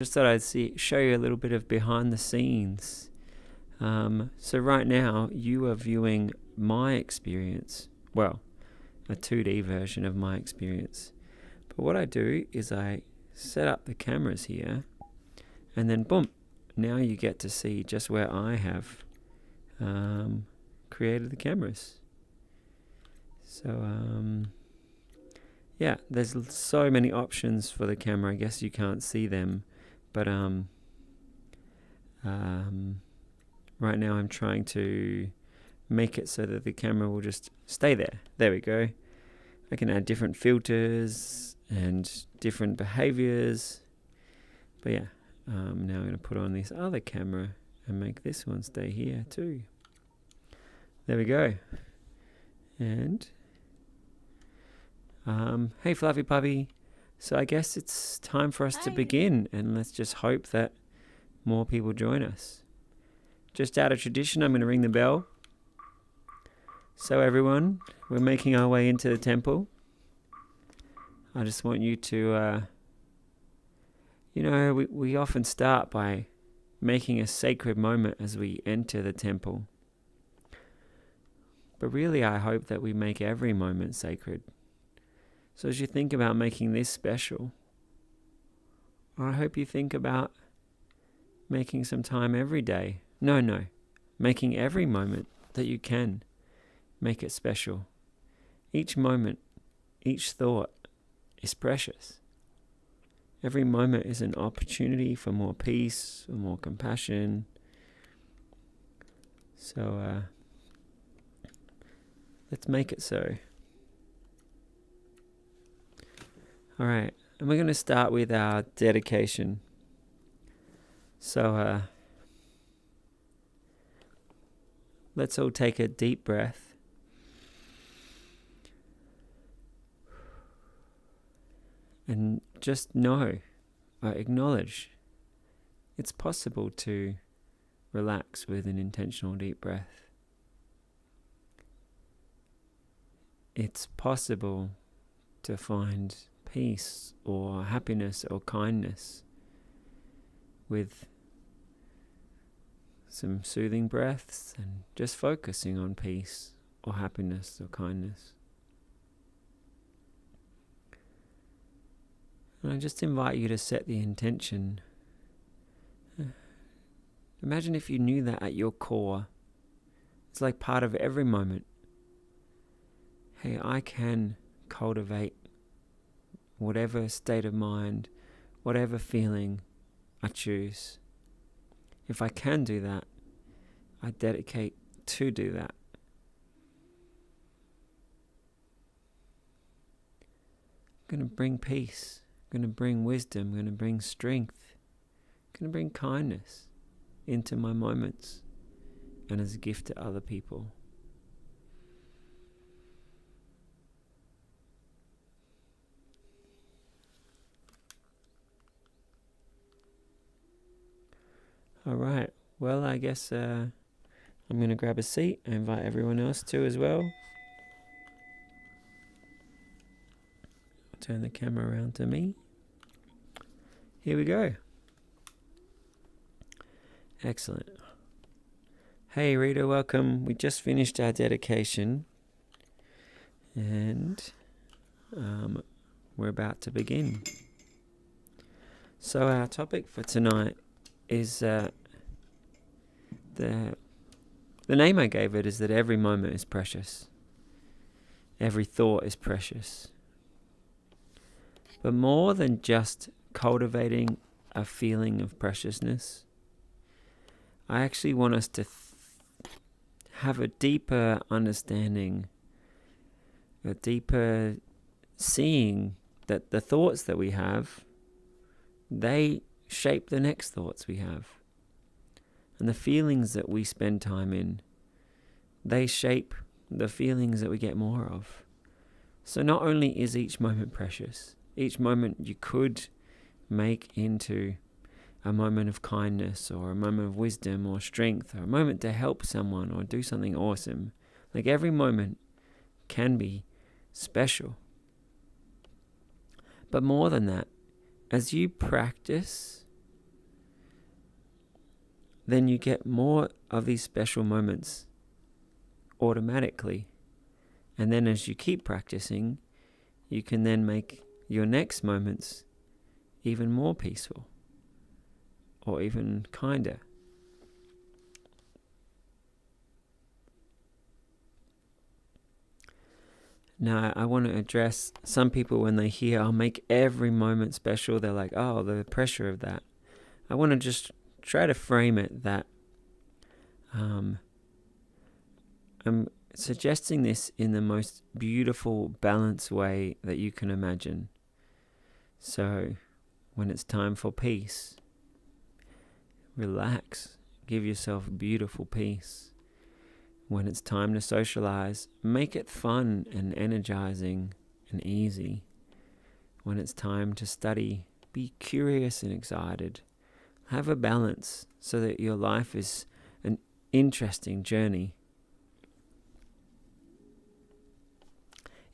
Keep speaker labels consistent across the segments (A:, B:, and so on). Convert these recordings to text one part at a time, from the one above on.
A: Just thought I'd show you a little bit of behind the scenes. So right now you are viewing my experience, well, a 2D version of my experience. But what I do is I set up the cameras here, and then boom, now you get to see just where I have created the cameras. So yeah, there's so many options for the camera. I guess you can't see them. But right now I'm trying to make it so that the camera will just stay there. There we go. I can add different filters and different behaviors. But yeah, now I'm going to put on this other camera and make this one stay here too. There we go. And hey Fluffy Puppy. So I guess it's time for us to begin, and let's just hope that more people join us. Just out of tradition, I'm going to ring the bell. So everyone, we're making our way into the temple. I just want you to, we often start by making a sacred moment as we enter the temple. But really, I hope that we make every moment sacred. So as you think about making this special, I hope you think about making some time every day. No, making every moment that you can, make it special. Each moment, each thought is precious. Every moment is an opportunity for more peace, for more compassion. So let's make it so. All right, and we're going to start with our dedication. So let's all take a deep breath. And just acknowledge it's possible to relax with an intentional deep breath. It's possible to find peace or happiness or kindness with some soothing breaths and just focusing on peace or happiness or kindness. And I just invite you to set the intention. Imagine if you knew that at your core. It's like part of every moment. Hey, I can cultivate whatever state of mind, whatever feeling I choose. If I can do that, I dedicate to do that. I'm going to bring peace, I'm going to bring wisdom, I'm going to bring strength, I'm going to bring kindness into my moments and as a gift to other people. All right, well, I guess I'm going to grab a seat and invite everyone else to as well. I'll turn the camera around to me. Here we go. Excellent. Hey Rita, welcome. We just finished our dedication and we're about to begin. So our topic for tonight is the name I gave it is that every moment is precious. Every thought is precious. But more than just cultivating a feeling of preciousness, I actually want us to have a deeper understanding, a deeper seeing that the thoughts that we have, they shape the next thoughts we have. And the feelings that we spend time in, they shape the feelings that we get more of. So not only is each moment precious, each moment you could make into a moment of kindness or a moment of wisdom or strength or a moment to help someone or do something awesome. Like every moment can be special. But more than that, as you practice then you get more of these special moments automatically. And then as you keep practicing, you can then make your next moments even more peaceful or even kinder. Now, I want to address some people when they hear, I'll make every moment special, they're like, oh, the pressure of that. I want to just try to frame it that I'm suggesting this in the most beautiful, balanced way that you can imagine. So, when it's time for peace, relax, give yourself beautiful peace. When it's time to socialize, make it fun and energizing and easy. When it's time to study, be curious and excited. Have a balance so that your life is an interesting journey.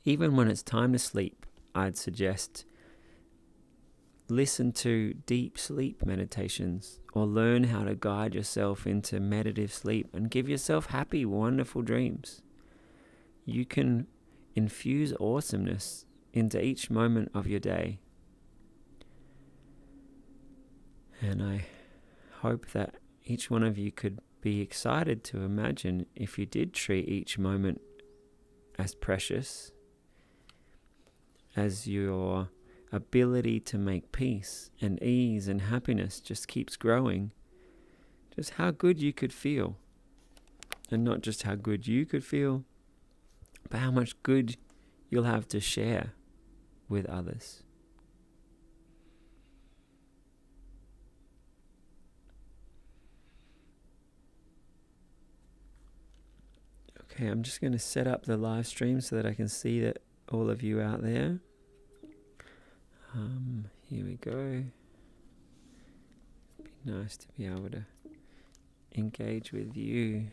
A: Even when it's time to sleep, I'd suggest listen to deep sleep meditations or learn how to guide yourself into meditative sleep and give yourself happy, wonderful dreams. You can infuse awesomeness into each moment of your day. And I hope that each one of you could be excited to imagine if you did treat each moment as precious, as your ability to make peace and ease and happiness just keeps growing, just how good you could feel. And not just how good you could feel, but how much good you'll have to share with others. Okay, I'm just going to set up the live stream so that I can see that all of you out there. Here we go. It'd be nice to be able to engage with you.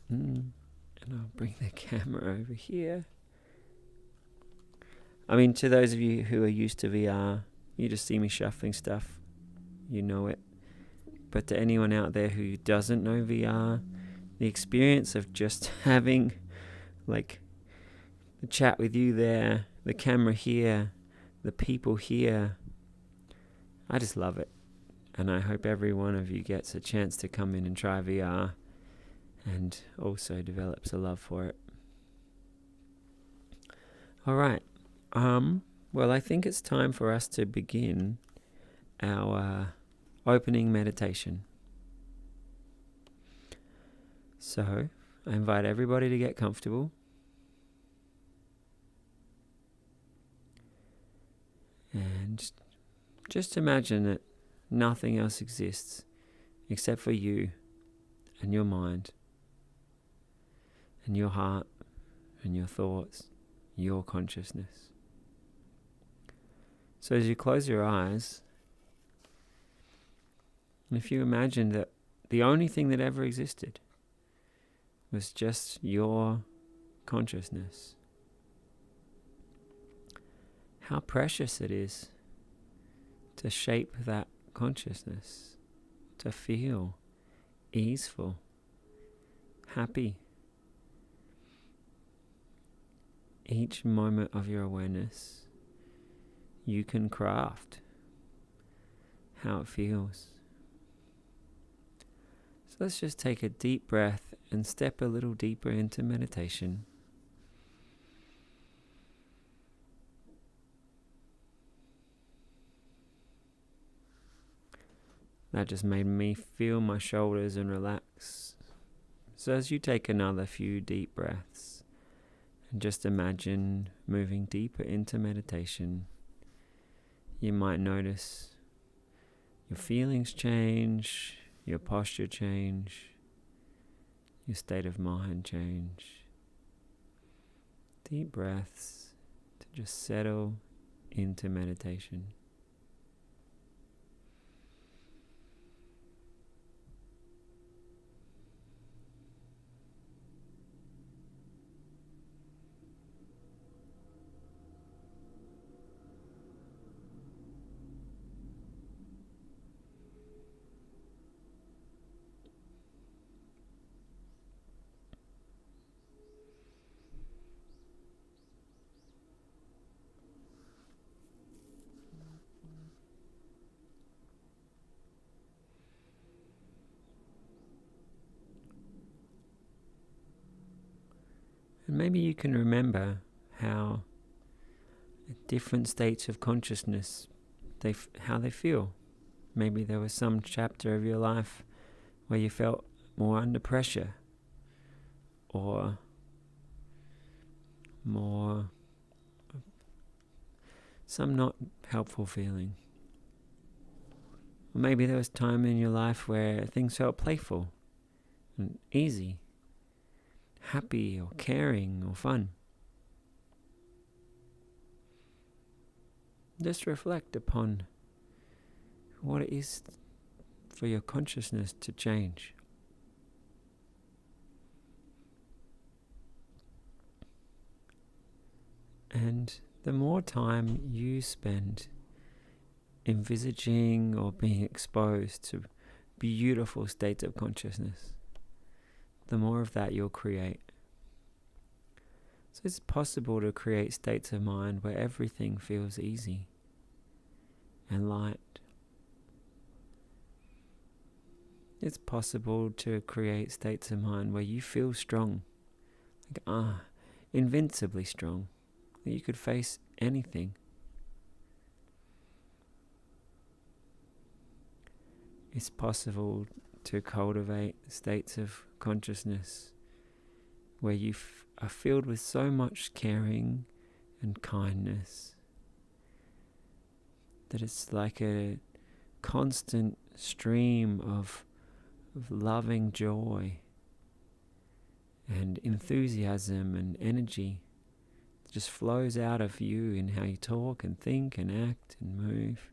A: And I'll bring the camera over here. I mean, to those of you who are used to VR, you just see me shuffling stuff. You know it. But to anyone out there who doesn't know VR, the experience of just having like the chat with you there, the camera here, the people here, I just love it. And I hope every one of you gets a chance to come in and try VR and also develops a love for it. All right. Well, I think it's time for us to begin our opening meditation. So, I invite everybody to get comfortable. And just imagine that nothing else exists except for you and your mind and your heart and your thoughts, your consciousness. So as you close your eyes, if you imagine that the only thing that ever existed was just your consciousness, how precious it is to shape that consciousness, to feel easeful, happy. Each moment of your awareness, you can craft how it feels. So let's just take a deep breath and step a little deeper into meditation. That just made me feel my shoulders and relax. So as you take another few deep breaths and just imagine moving deeper into meditation, you might notice your feelings change, your posture change, your state of mind change. Deep breaths to just settle into meditation. And maybe you can remember how different states of consciousness, how they feel. Maybe there was some chapter of your life where you felt more under pressure, or more some not helpful feeling. Or maybe there was time in your life where things felt playful and easy, happy or caring or fun. Just reflect upon what it is for your consciousness to change. And the more time you spend envisaging or being exposed to beautiful states of consciousness, the more of that you'll create. So it's possible to create states of mind where everything feels easy and light. It's possible to create states of mind where you feel strong, invincibly strong, that you could face anything. It's possible to cultivate states of consciousness where you are filled with so much caring and kindness that it's like a constant stream of loving joy and enthusiasm and energy that just flows out of you in how you talk and think and act and move.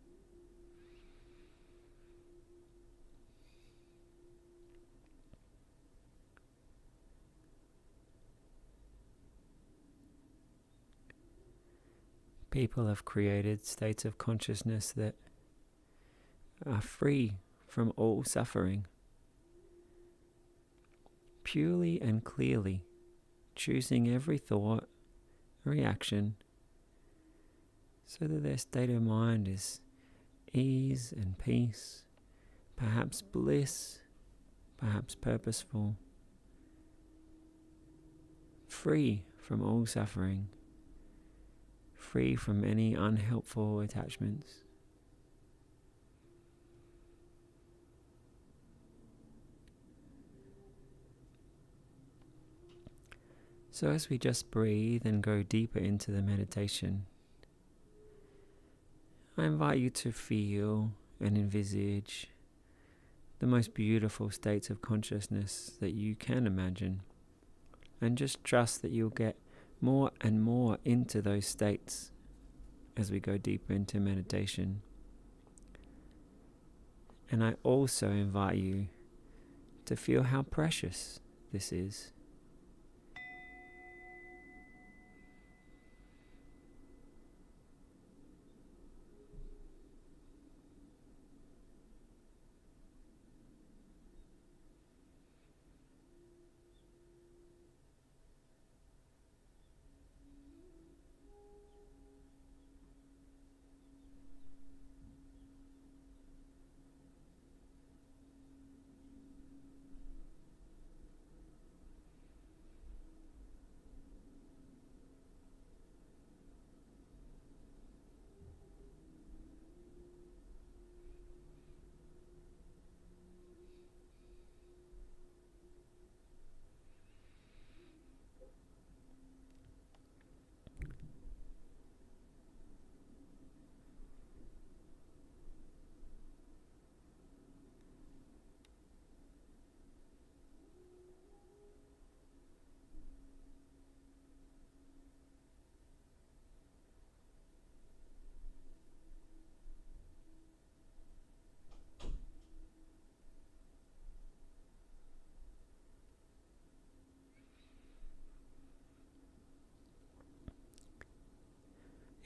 A: People have created states of consciousness that are free from all suffering, purely and clearly choosing every thought, reaction, so that their state of mind is ease and peace, perhaps bliss, perhaps purposeful, free from all suffering, free from any unhelpful attachments. So as we just breathe and go deeper into the meditation, I invite you to feel and envisage the most beautiful states of consciousness that you can imagine, and just trust that you'll get more and more into those states as we go deeper into meditation. And I also invite you to feel how precious this is.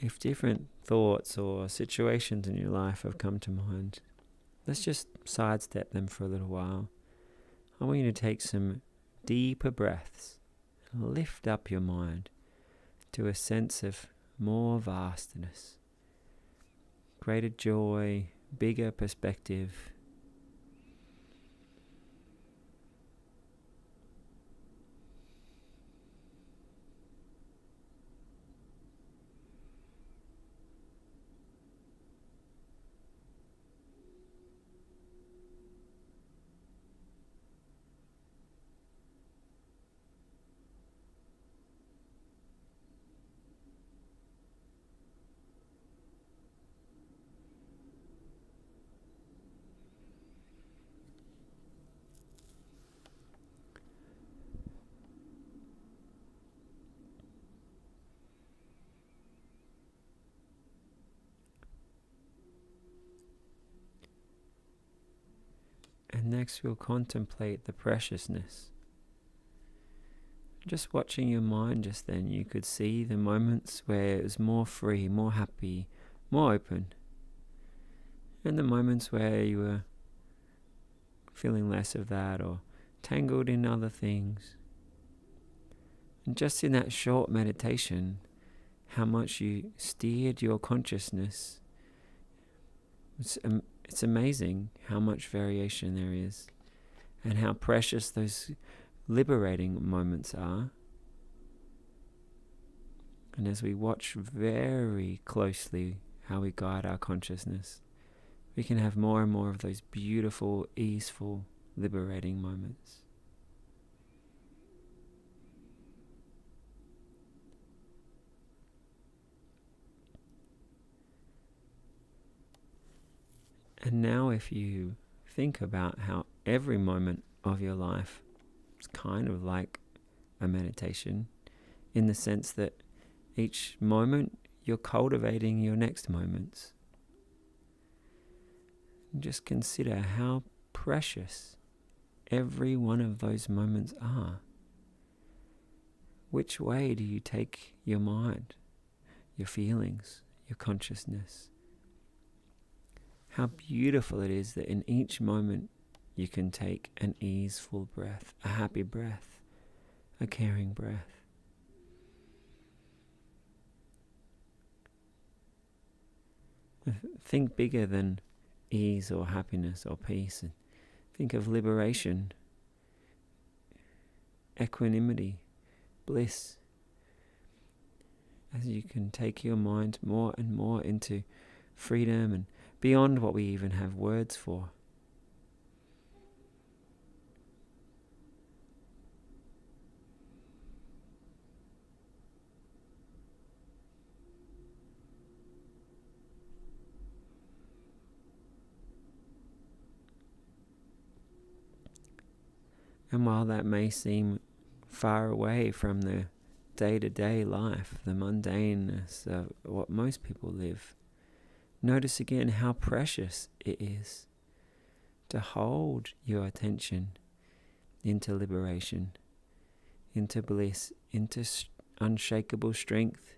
A: If different thoughts or situations in your life have come to mind, let's just sidestep them for a little while. I want you to take some deeper breaths and lift up your mind to a sense of more vastness, greater joy, bigger perspective. Next, we'll contemplate the preciousness. Just watching your mind just then, you could see the moments where it was more free, more happy, more open. And the moments where you were feeling less of that or tangled in other things. And just in that short meditation, how much you steered your consciousness. It's amazing how much variation there is and how precious those liberating moments are. And as we watch very closely how we guide our consciousness, we can have more and more of those beautiful, easeful, liberating moments. And now if you think about how every moment of your life is kind of like a meditation, in the sense that each moment you're cultivating your next moments. And just consider how precious every one of those moments are. Which way do you take your mind, your feelings, your consciousness? How beautiful it is that in each moment you can take an easeful breath, a happy breath, a caring breath. Think bigger than ease or happiness or peace, and think of liberation, equanimity, bliss, as you can take your mind more and more into freedom and beyond what we even have words for. And while that may seem far away from the day-to-day life, the mundaneness of what most people live, notice again how precious it is to hold your attention into liberation, into bliss, into unshakable strength,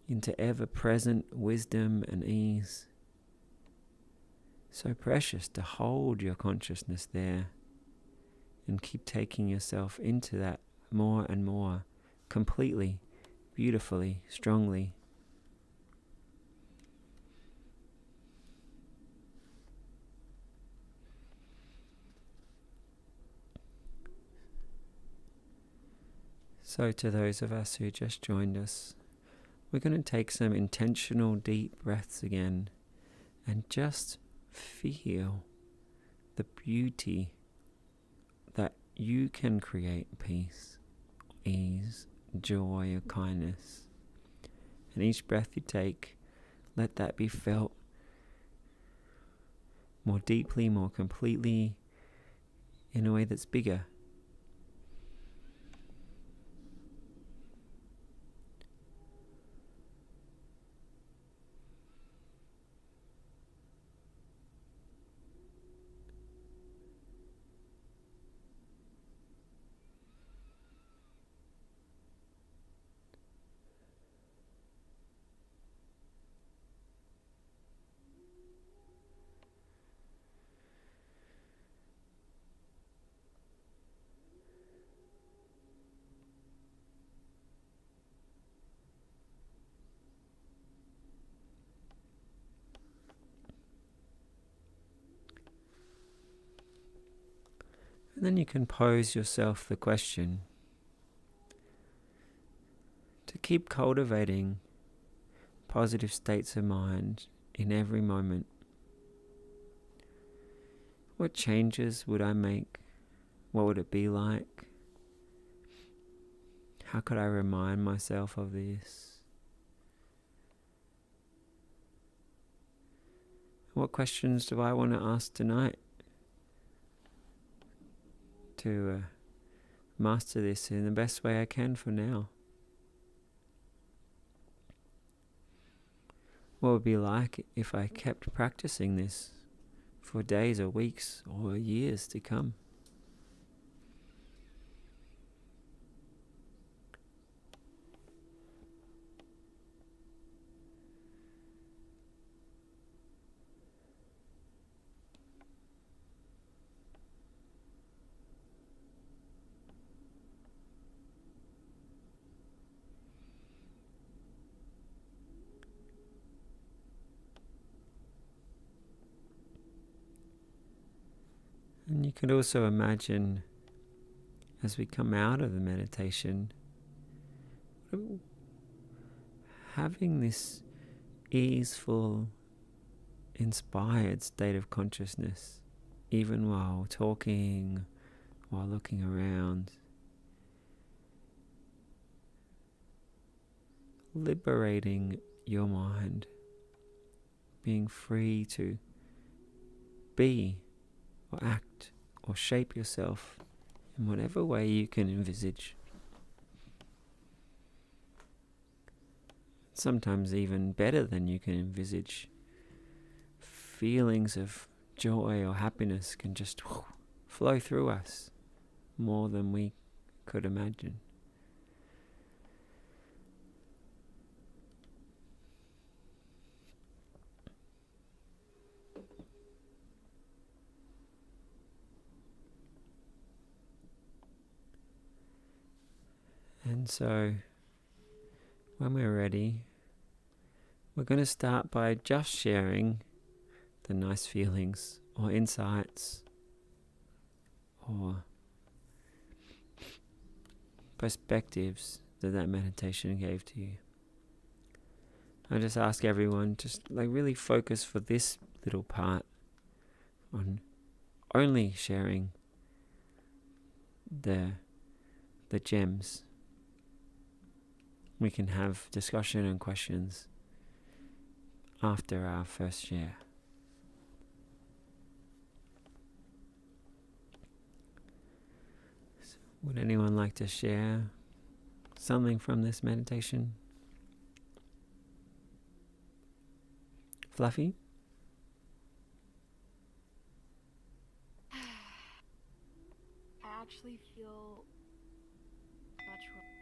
A: into ever-present wisdom and ease. So precious to hold your consciousness there and keep taking yourself into that more and more, completely, beautifully, strongly. So to those of us who just joined us, we're going to take some intentional deep breaths again and just feel the beauty that you can create peace, ease, joy, or kindness. And each breath you take, let that be felt more deeply, more completely, in a way that's bigger. And then you can pose yourself the question to keep cultivating positive states of mind in every moment. What changes would I make? What would it be like? How could I remind myself of this? What questions do I want to ask tonight to master this in the best way I can for now? What would it be like if I kept practicing this for days or weeks or years to come. And you could also imagine, as we come out of the meditation, having this easeful, inspired state of consciousness, even while talking, while looking around. Liberating your mind, being free to be or act or shape yourself in whatever way you can envisage. Sometimes even better than you can envisage. Feelings of joy or happiness can just flow through us more than we could imagine. And so, when we're ready, we're going to start by just sharing the nice feelings or insights or perspectives that meditation gave to you. I just ask everyone, just really focus for this little part on only sharing the gems. We can have discussion and questions after our first share. So, would anyone like to share something from this meditation? Fluffy?
B: I actually feel much relaxed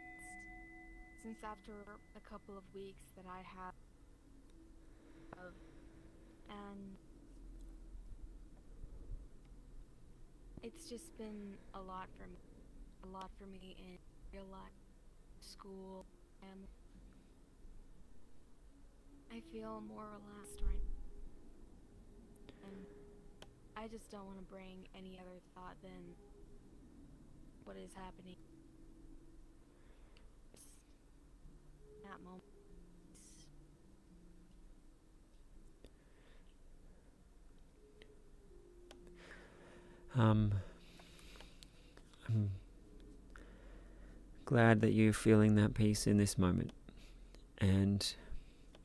B: since after a couple of weeks that I have, and it's just been a lot for me in real life, school, and I feel more relaxed right now, and I just don't want to bring any other thought than what is happening in that moment.
A: I'm glad that you're feeling that peace in this moment, and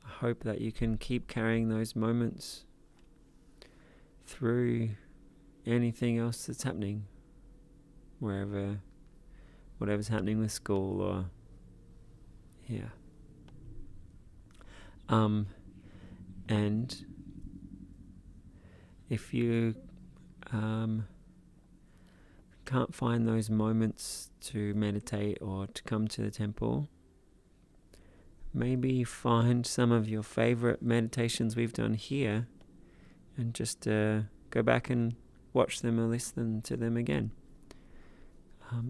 A: I hope that you can keep carrying those moments through anything else that's happening, whatever's happening with school or and if you can't find those moments to meditate or to come to the temple, maybe find some of your favorite meditations we've done here and just go back and watch them or listen to them again.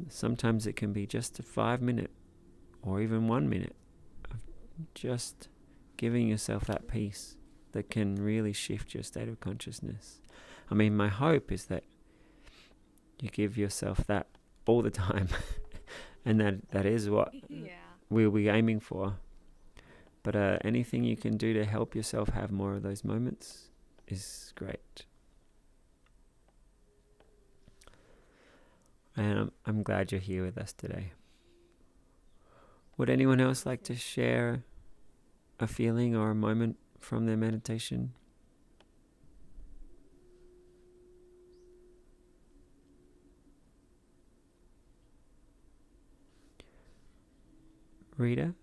A: Sometimes it can be just a 5-minute or even 1 minute of just giving yourself that peace that can really shift your state of consciousness. I mean, my hope is that you give yourself that all the time and that is what we'll be aiming for. But anything you can do to help yourself have more of those moments is great. And I'm glad you're here with us today. Would anyone else like to share a feeling or a moment from their meditation? Rita?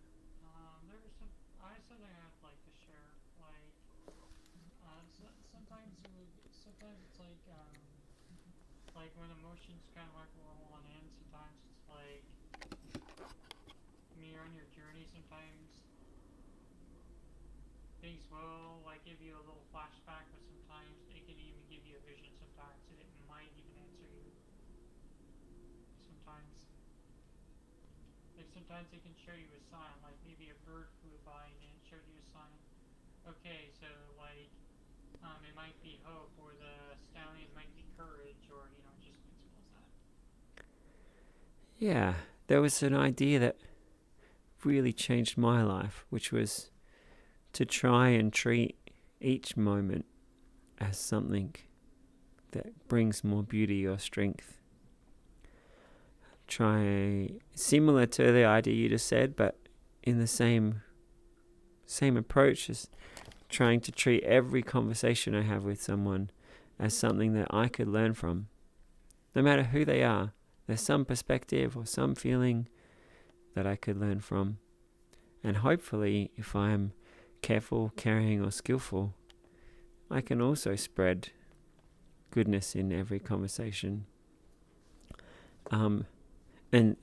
C: Something I'd like to share. Sometimes sometimes it's like when emotions kind of like roll on in. Sometimes it's like when you're on your journey. Sometimes things will like give you a little flashback, but sometimes it can even give you a vision. Sometimes and it might even answer you. Sometimes, like sometimes it can show you a sign, like maybe a bird flew by and it showed you a sign. Okay, so like it might be hope, or the stallion might be courage, or just principles that.
A: Yeah, there was an idea that really changed my life, which was to try and treat each moment as something that brings more beauty or strength. Try similar to the idea you just said, but in the same approach as trying to treat every conversation I have with someone as something that I could learn from. No matter who they are, there's some perspective or some feeling that I could learn from. And hopefully, if I'm careful, caring, or skillful, I can also spread goodness in every conversation. And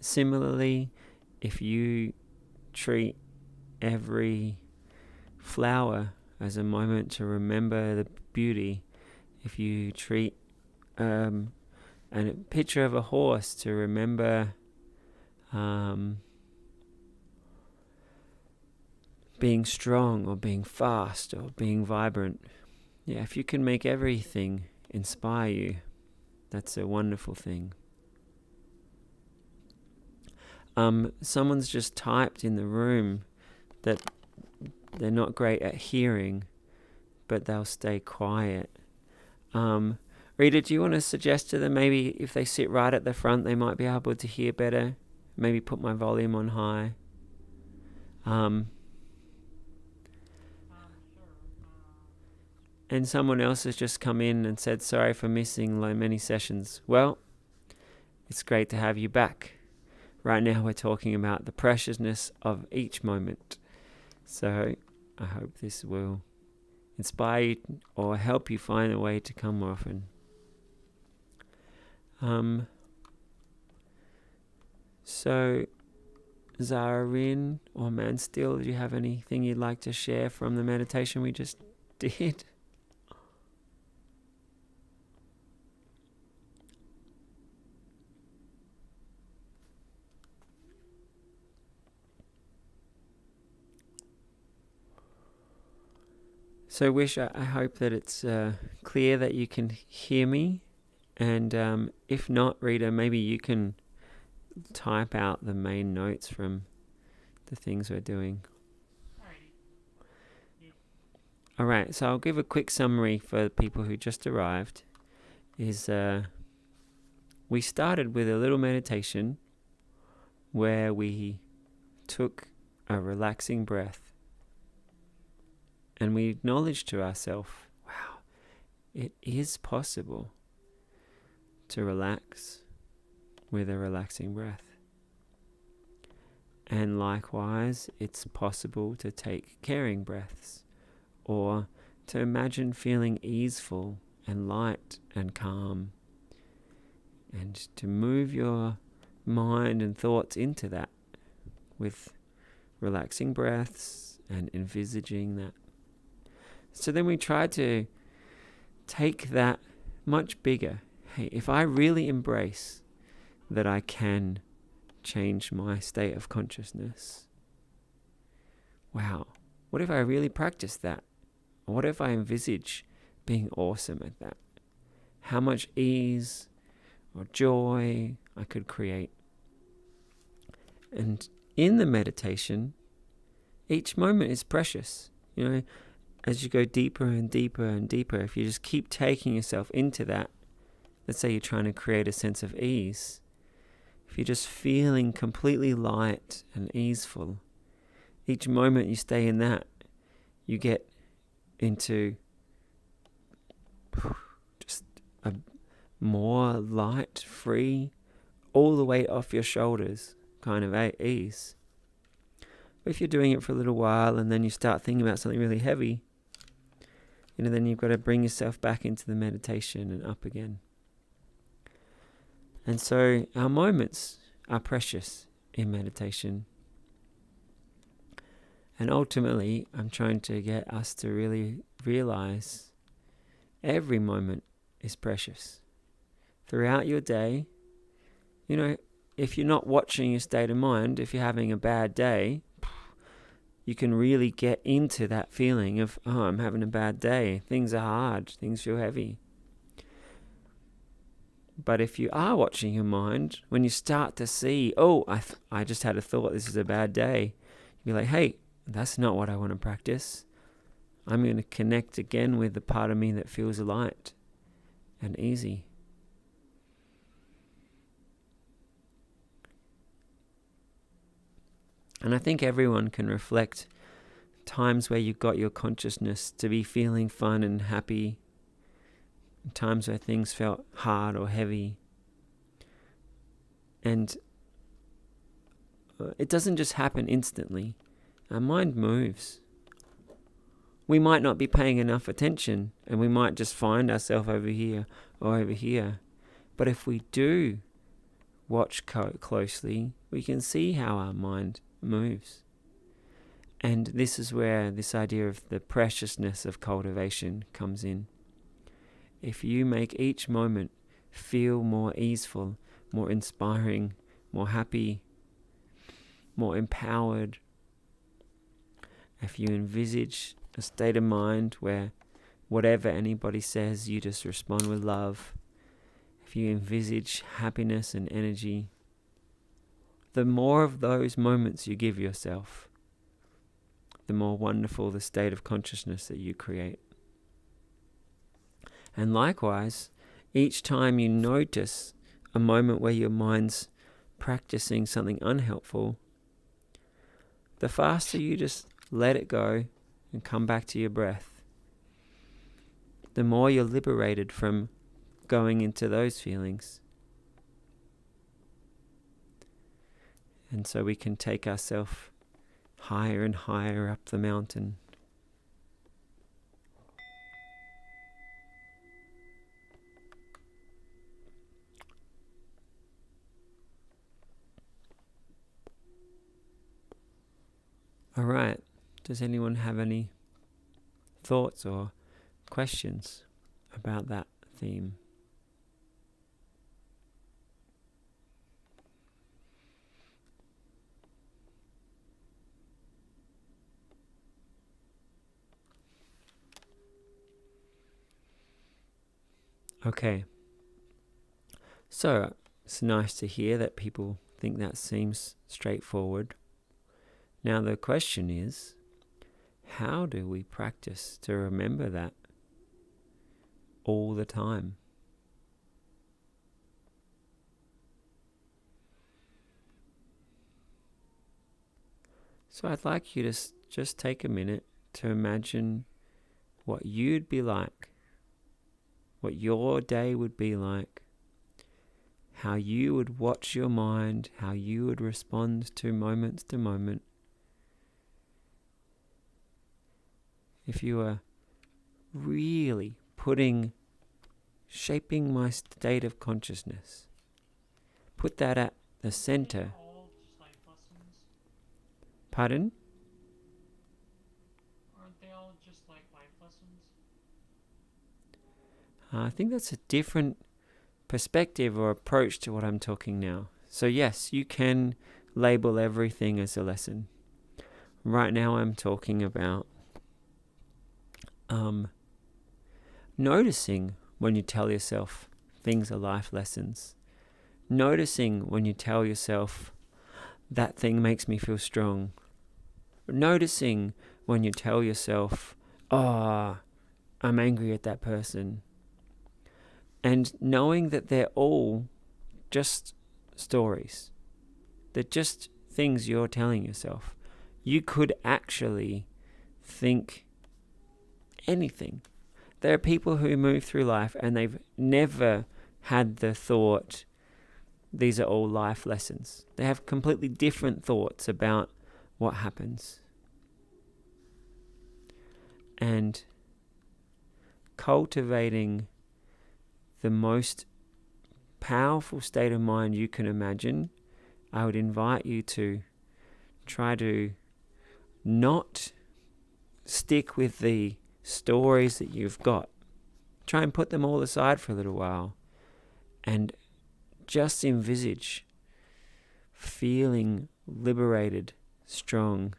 A: similarly, if you treat every flower as a moment to remember the beauty, if you treat a picture of a horse to remember being strong or being fast or being vibrant, if you can make everything inspire you, that's a wonderful thing. Someone's just typed in the room that they're not great at hearing, but they'll stay quiet. Rita, do you want to suggest to them maybe if they sit right at the front, they might be able to hear better? Maybe put my volume on high.
C: Sure.
A: And someone else has just come in and said, sorry for missing many sessions. Well, it's great to have you back. Right now we're talking about the preciousness of each moment. So I hope this will inspire you or help you find a way to come more often. So Zarin or Manstill, do you have anything you'd like to share from the meditation we just did? So Wish, I hope that it's clear that you can hear me, and if not, Rita, maybe you can type out the main notes from the things we're doing. Alright, so I'll give a quick summary for people who just arrived. We started with a little meditation where we took a relaxing breath. And we acknowledge to ourselves, wow, it is possible to relax with a relaxing breath. And likewise, it's possible to take caring breaths, or to imagine feeling easeful and light and calm, and to move your mind and thoughts into that with relaxing breaths and envisaging that. So then we try to take that much bigger. Hey, if I really embrace that I can change my state of consciousness, wow, what if I really practice that? What if I envisage being awesome at that? How much ease or joy I could create. And in the meditation, each moment is precious. As you go deeper and deeper and deeper, if you just keep taking yourself into that, let's say you're trying to create a sense of ease, if you're just feeling completely light and easeful, each moment you stay in that, you get into just a more light, free, all the weight off your shoulders kind of ease. But if you're doing it for a little while and then you start thinking about something really heavy, then you've got to bring yourself back into the meditation and up again. And so our moments are precious in meditation. And ultimately, I'm trying to get us to really realize every moment is precious. Throughout your day, if you're not watching your state of mind, if you're having a bad day, you can really get into that feeling of, I'm having a bad day. Things are hard. Things feel heavy. But if you are watching your mind, when you start to see, I just had a thought, this is a bad day, you're like, hey, that's not what I want to practice. I'm going to connect again with the part of me that feels light and easy. And I think everyone can reflect times where you've got your consciousness to be feeling fun and happy, times where things felt hard or heavy. And it doesn't just happen instantly. Our mind moves. We might not be paying enough attention, and we might just find ourselves over here or over here. But if we do watch closely, we can see how our mind moves. And this is where this idea of the preciousness of cultivation comes in. If you make each moment feel more easeful, more inspiring, more happy, more empowered, if you envisage a state of mind where whatever anybody says, you just respond with love, if you envisage happiness and energy, the more of those moments you give yourself, the more wonderful the state of consciousness that you create. And likewise, each time you notice a moment where your mind's practicing something unhelpful, the faster you just let it go and come back to your breath, the more you're liberated from going into those feelings. And so we can take ourselves higher and higher up the mountain. All right. Does anyone have any thoughts or questions about that theme? Okay. So, it's nice to hear that people think that seems straightforward. Now the question is, how do we practice to remember that all the time? So I'd like you to just take a minute to imagine what you'd be like, what your day would be like, how you would watch your mind, how you would respond to moment, if you were really shaping my state of consciousness. Put that at the center.
C: All just life lessons?
A: Pardon?
C: Aren't they all just like life lessons?
A: I think that's a different perspective or approach to what I'm talking now. So yes, you can label everything as a lesson. Right now I'm talking about noticing when you tell yourself things are life lessons. Noticing when you tell yourself that thing makes me feel strong. Noticing when you tell yourself, I'm angry at that person. And knowing that they're all just stories. They're just things you're telling yourself. You could actually think anything. There are people who move through life and they've never had the thought, these are all life lessons. They have completely different thoughts about what happens. And cultivating the most powerful state of mind you can imagine, I would invite you to try to not stick with the stories that you've got. Try and put them all aside for a little while and just envisage feeling liberated, strong,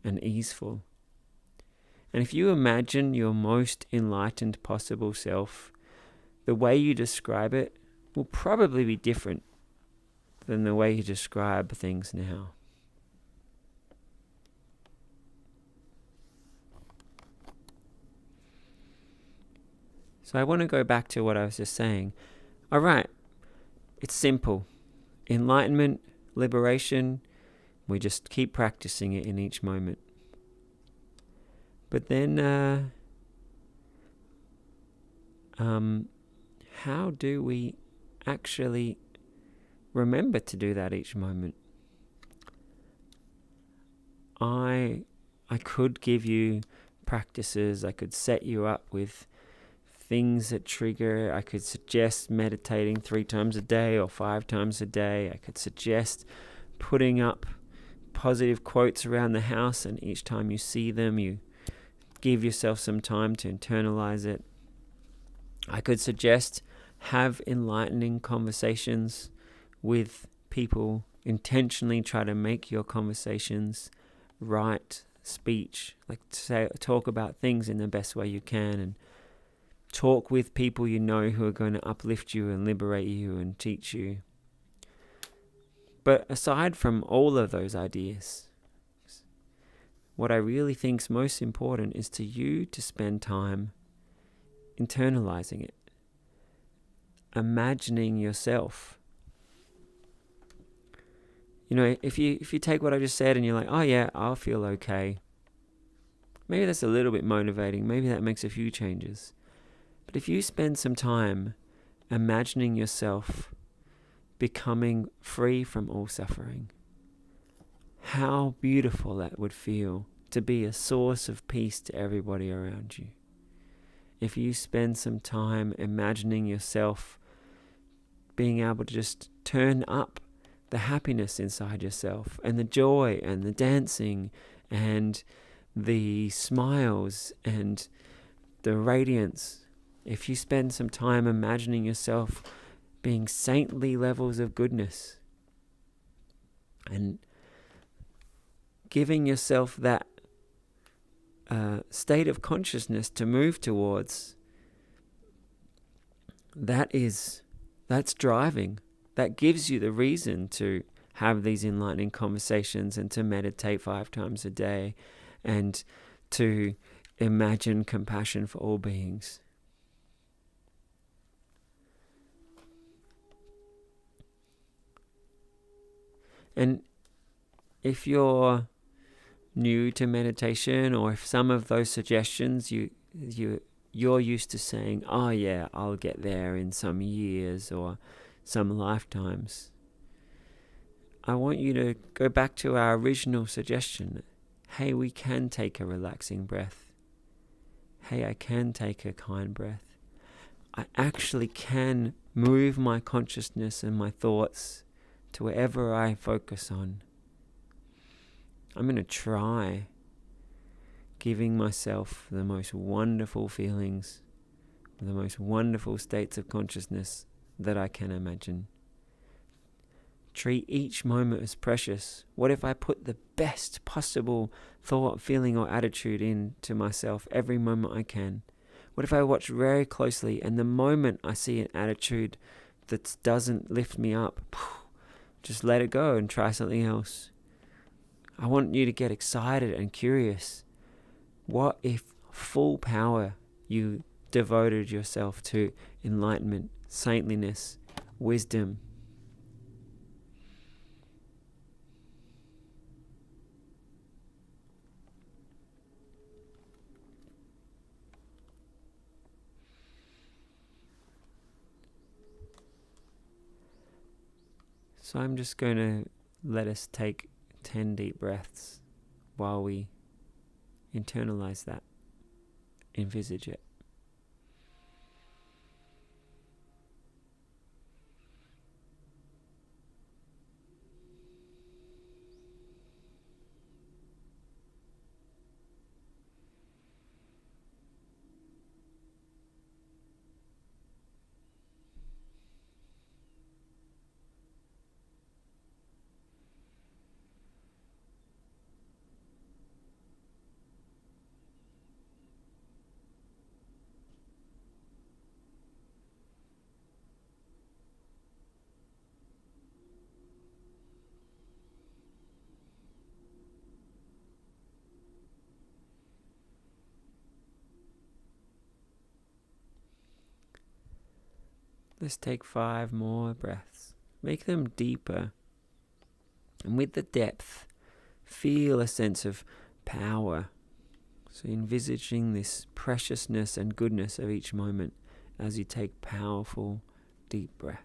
A: and easeful. And if you imagine your most enlightened possible self, the way you describe it will probably be different than the way you describe things now. So I want to go back to what I was just saying. All right, it's simple. Enlightenment, liberation, we just keep practicing it in each moment. But then, how do we actually remember to do that each moment? I could give you practices. I could set you up with things that trigger. I could suggest meditating 3 times a day or 5 times a day. I could suggest putting up positive quotes around the house, and each time you see them, you give yourself some time to internalize it. I could suggest have enlightening conversations with people. Intentionally try to make your conversations right speech, like talk about things in the best way you can, and talk with people you know who are going to uplift you and liberate you and teach you. But aside from all of those ideas, what I really think is most important is to spend time internalizing it, imagining yourself. You know, if you take what I just said and you're like, oh yeah, I'll feel okay. Maybe that's a little bit motivating. Maybe that makes a few changes. But if you spend some time imagining yourself becoming free from all suffering, how beautiful that would feel to be a source of peace to everybody around you. If you spend some time imagining yourself being able to just turn up the happiness inside yourself, and the joy and the dancing and the smiles and the radiance, if you spend some time imagining yourself being saintly levels of goodness and giving yourself that state of consciousness to move towards, that's driving. That gives you the reason to have these enlightening conversations and to meditate 5 times a day and to imagine compassion for all beings. And if you're new to meditation, or if some of those suggestions you're used to saying, oh yeah, I'll get there in some years or some lifetimes, I want you to go back to our original suggestion. Hey, we can take a relaxing breath. Hey, I can take a kind breath. I actually can move my consciousness and my thoughts to wherever I focus on. I'm going to try giving myself the most wonderful feelings, the most wonderful states of consciousness that I can imagine. Treat each moment as precious. What if I put the best possible thought, feeling, or attitude into myself every moment I can? What if I watch very closely, and the moment I see an attitude that doesn't lift me up, just let it go and try something else? I want you to get excited and curious. What if full power you devoted yourself to enlightenment, saintliness, wisdom? So I'm just going to let us take 10 deep breaths while we internalize that, envisage it. Let's take 5 more breaths. Make them deeper. And with the depth, feel a sense of power. So envisaging this preciousness and goodness of each moment as you take powerful, deep breaths.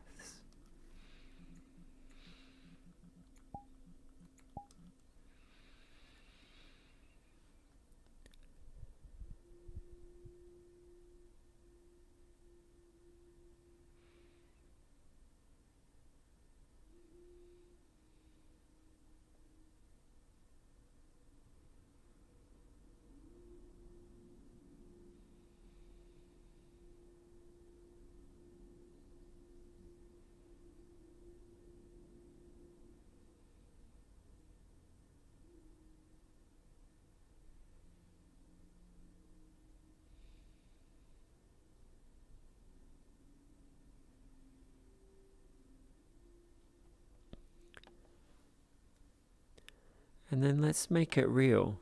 A: And then let's make it real.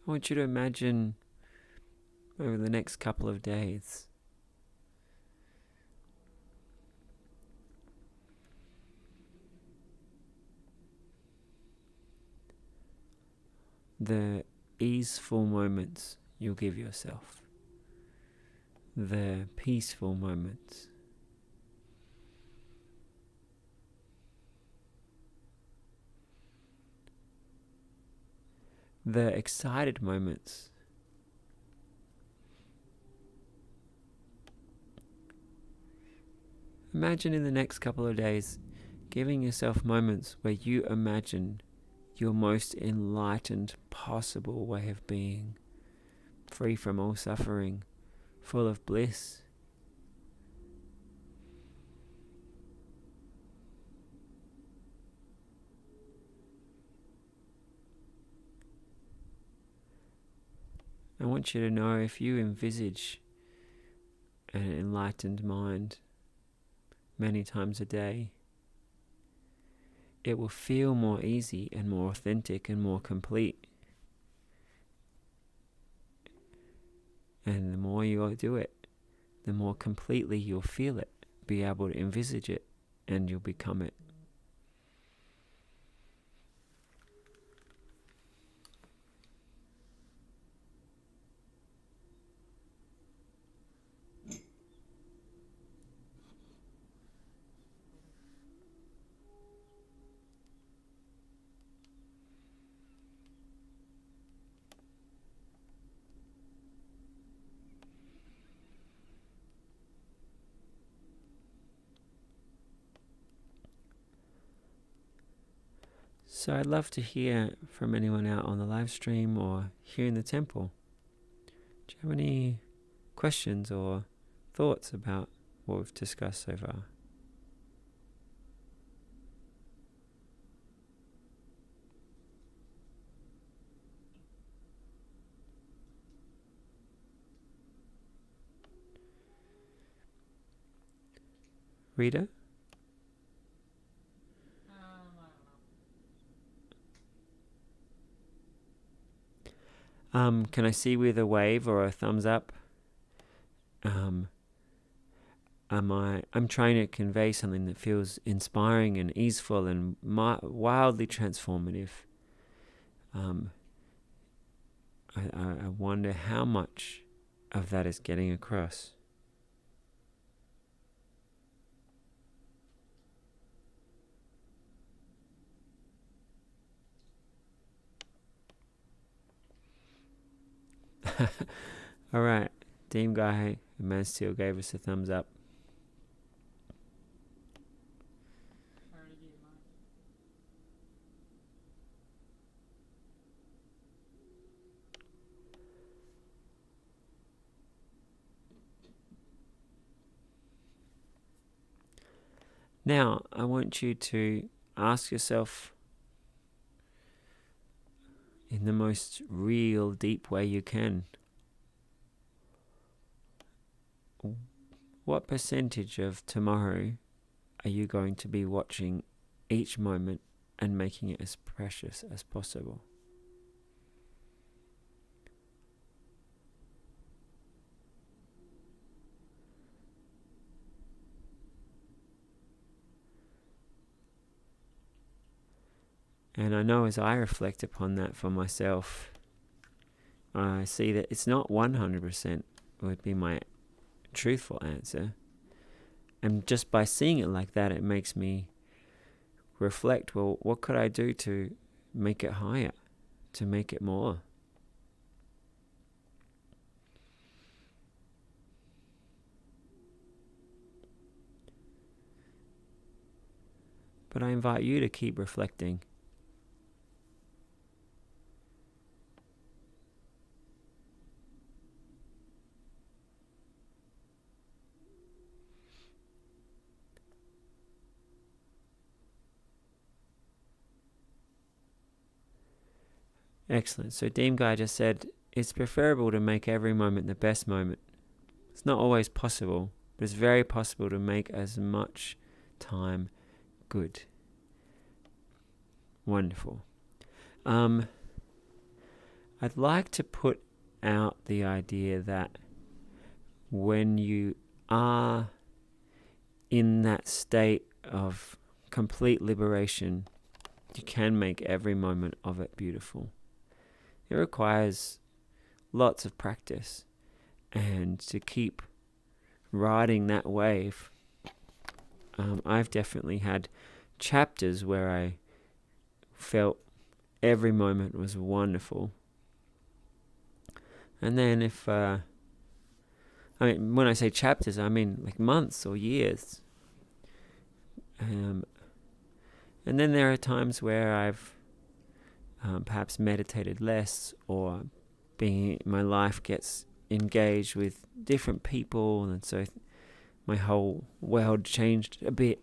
A: I want you to imagine over the next couple of days the easeful moments you'll give yourself, the peaceful moments, the excited moments, imagine in the next couple of days giving yourself moments where you imagine your most enlightened possible way of being, free from all suffering, full of bliss. I want you to know, if you envisage an enlightened mind many times a day, it will feel more easy and more authentic and more complete. And the more you do it, the more completely you'll feel it, be able to envisage it, and you'll become it. So I'd love to hear from anyone out on the live stream or here in the temple. Do you have any questions or thoughts about what we've discussed so far? Rita?
C: I don't know.
A: Can I see with a wave or a thumbs up? I'm trying to convey something that feels inspiring and easeful and wildly transformative. I wonder how much of that is getting across. All right, Team Guy and Man Steel gave us a thumbs up.
C: I already gave mine.
A: Now, I want you to ask yourself in the most real, deep way you can, what percentage of tomorrow are you going to be watching each moment and making it as precious as possible? And I know as I reflect upon that for myself, I see that it's not 100% would be my truthful answer. And just by seeing it like that, it makes me reflect, well, what could I do to make it higher, to make it more? But I invite you to keep reflecting. Excellent. So Deem Guy just said, it's preferable to make every moment the best moment. It's not always possible, but it's very possible to make as much time good. Wonderful. I'd like to put out the idea that when you are in that state of complete liberation, you can make every moment of it beautiful. It requires lots of practice, and to keep riding that wave. I've definitely had chapters where I felt every moment was wonderful. And then when I say chapters, I mean like months or years. And then there are times where I've perhaps meditated less, or my life gets engaged with different people, and so my whole world changed a bit,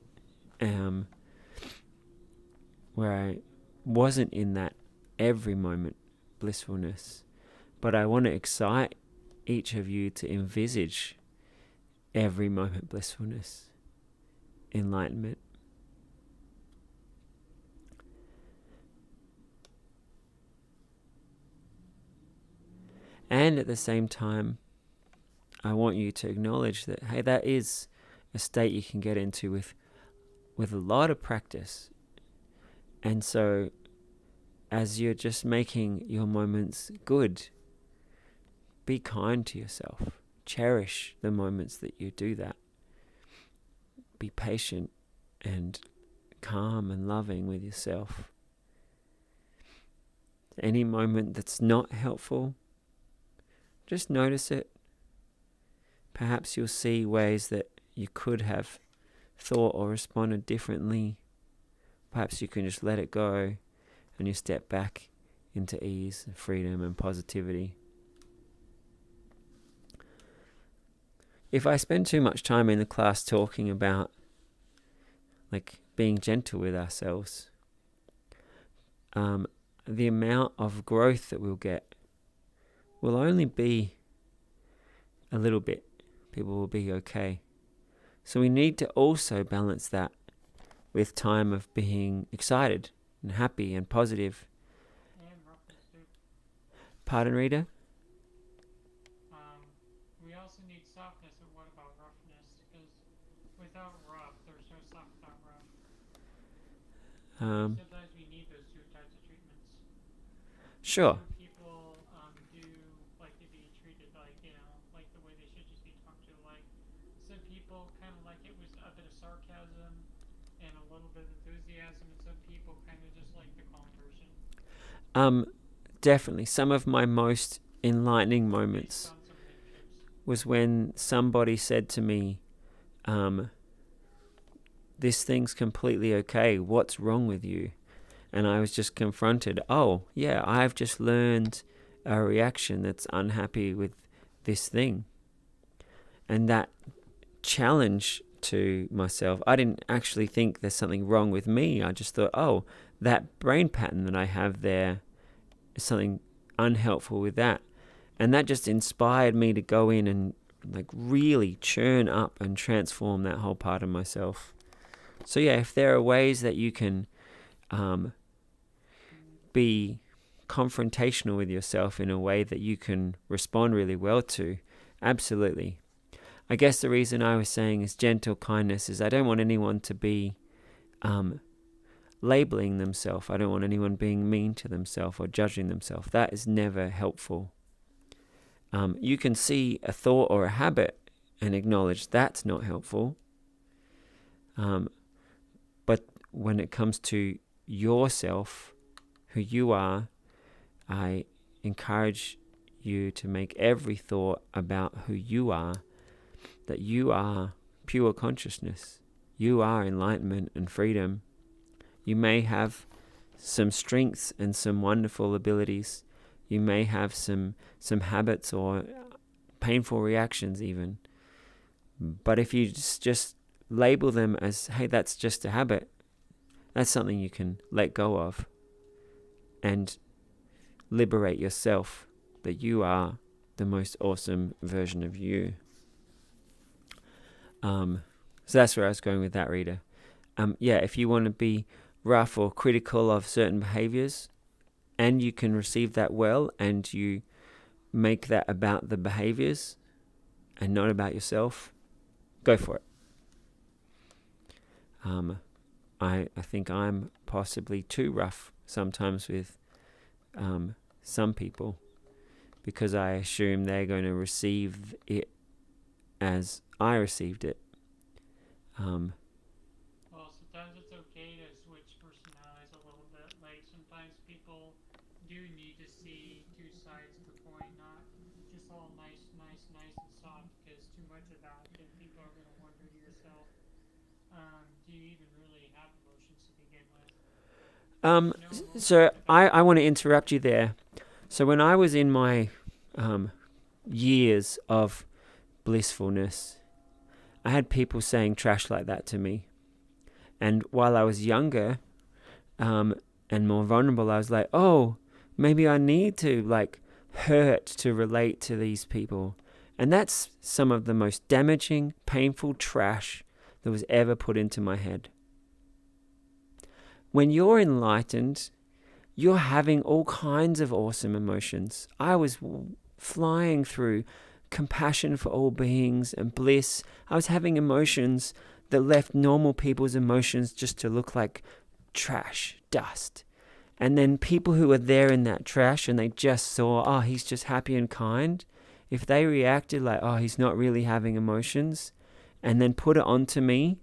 A: where I wasn't in that every moment blissfulness. But I want to excite each of you to envisage every moment blissfulness, enlightenment. And at the same time, I want you to acknowledge that, hey, that is a state you can get into with a lot of practice. And so, as you're just making your moments good, be kind to yourself. Cherish the moments that you do that. Be patient and calm and loving with yourself. Any moment that's not helpful, just notice it. Perhaps you'll see ways that you could have thought or responded differently. Perhaps you can just let it go and you step back into ease and freedom and positivity. If I spend too much time in the class talking about being gentle with ourselves, the amount of growth that we'll get will only be a little bit. People will be okay. So we need to also balance that with time of being excited and happy and positive.
C: And roughness too.
A: Pardon, Rita?
C: We also need softness, but what about roughness? Because without rough, there's no soft without rough. Sometimes we need those two types of treatments.
A: Sure.
C: Some people do like to be treated like the way they should just be talked to. Like some people kind of like it with a bit of sarcasm and a little bit of enthusiasm, and some people kind of just like the calm version.
A: Definitely. Some of my most enlightening moments
C: Based on some friendships.
A: was when somebody said to me, this thing's completely okay. What's wrong with you? And I was just confronted. Oh, yeah, I've just learned a reaction that's unhappy with this thing. And that challenge to myself, I didn't actually think there's something wrong with me. I just thought, oh, that brain pattern that I have there is something unhelpful with that. And that just inspired me to go in and really churn up and transform that whole part of myself. So yeah, if there are ways that you can be confrontational with yourself in a way that you can respond really well to, absolutely. I guess the reason I was saying is gentle kindness is I don't want anyone to be labeling themselves. I don't want anyone being mean to themselves or judging themselves. That is never helpful. You can see a thought or a habit and acknowledge that's not helpful. But when it comes to yourself, who you are, I encourage you to make every thought about who you are, that you are pure consciousness. You are enlightenment and freedom. You may have some strengths and some wonderful abilities. You may have some habits or painful reactions even. But if you just label them as, hey, that's just a habit, that's something you can let go of and liberate yourself, that you are the most awesome version of you. So that's where I was going with that, reader. If you want to be rough or critical of certain behaviors, and you can receive that well, and you make that about the behaviors and not about yourself, go for it. I think I'm possibly too rough sometimes with some people, because I assume they're going to receive it as I received it.
C: Well, sometimes it's okay to switch personalities a little bit. Like, sometimes people do need to see two sides of the coin, not just all nice and soft, because too much of that, then people are going to wonder to yourself, do you even really have emotions to begin with?
A: So I want to interrupt you there. So when I was in my years of blissfulness, I had people saying trash like that to me. And while I was younger and more vulnerable, I was like, oh, maybe I need to hurt to relate to these people. And that's some of the most damaging, painful trash that was ever put into my head. When you're enlightened, you're having all kinds of awesome emotions. I was flying through compassion for all beings and bliss. I was having emotions that left normal people's emotions just to look like trash, dust. And then people who were there in that trash and they just saw, oh, he's just happy and kind, if they reacted like, oh, he's not really having emotions, and then put it onto me,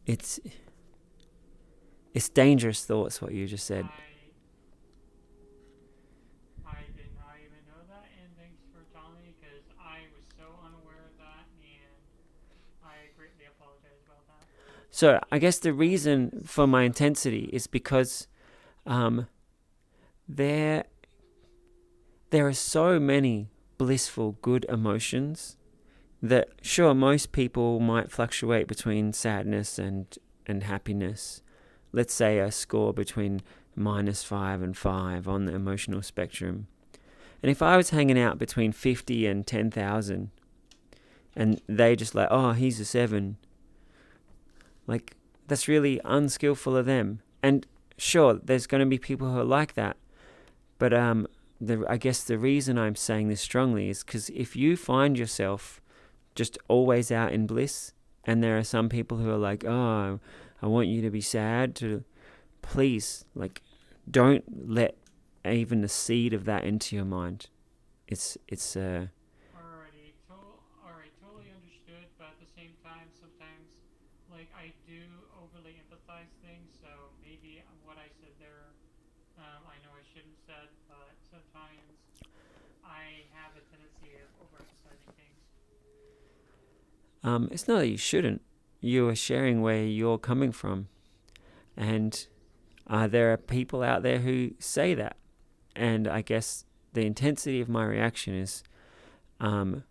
A: it's dangerous thoughts, what you just said.
C: I did not even know that, and thanks for telling me, because I was so unaware of that, and I greatly apologize about that.
A: So I guess the reason for my intensity is because there are so many blissful, good emotions that, sure, most people might fluctuate between sadness and happiness. Let's say a score between -5 and 5 on the emotional spectrum. And if I was hanging out between 50 and 10,000, and they just like, oh, he's a 7, like, that's really unskillful of them. And sure, there's going to be people who are like that. But I guess the reason I'm saying this strongly is because if you find yourself just always out in bliss, and there are some people who are like, oh, I want you to be sad, to please, don't let even the seed of that into your mind. It's
C: Alrighty, totally understood, but at the same time, sometimes, I do overly empathize things, so maybe what I said there, I know I shouldn't have said, but sometimes I have a tendency of overemphasizing things.
A: It's not that you shouldn't. You are sharing where you're coming from. And there are people out there who say that. And I guess the intensity of my reaction is, for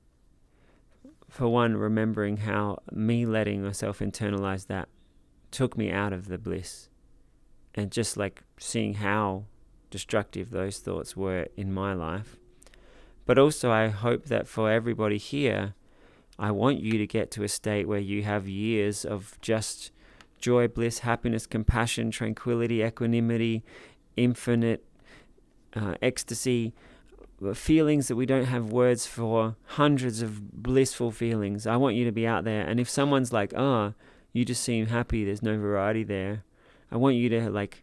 A: one, remembering how me letting myself internalize that took me out of the bliss. And just seeing how destructive those thoughts were in my life. But also I hope that for everybody here, I want you to get to a state where you have years of just joy, bliss, happiness, compassion, tranquility, equanimity, infinite ecstasy, feelings that we don't have words for, hundreds of blissful feelings. I want you to be out there. And if someone's like, oh, you just seem happy, there's no variety there, I want you to like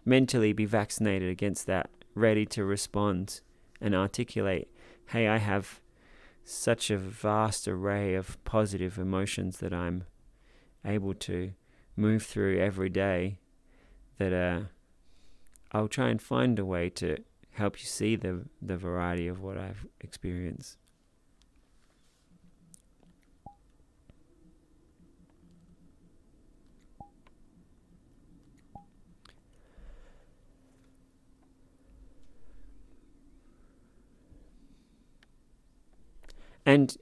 A: mentally be vaccinated against that, ready to respond and articulate, hey, I have such a vast array of positive emotions that I'm able to move through every day, that I'll try and find a way to help you see the variety of what I've experienced. And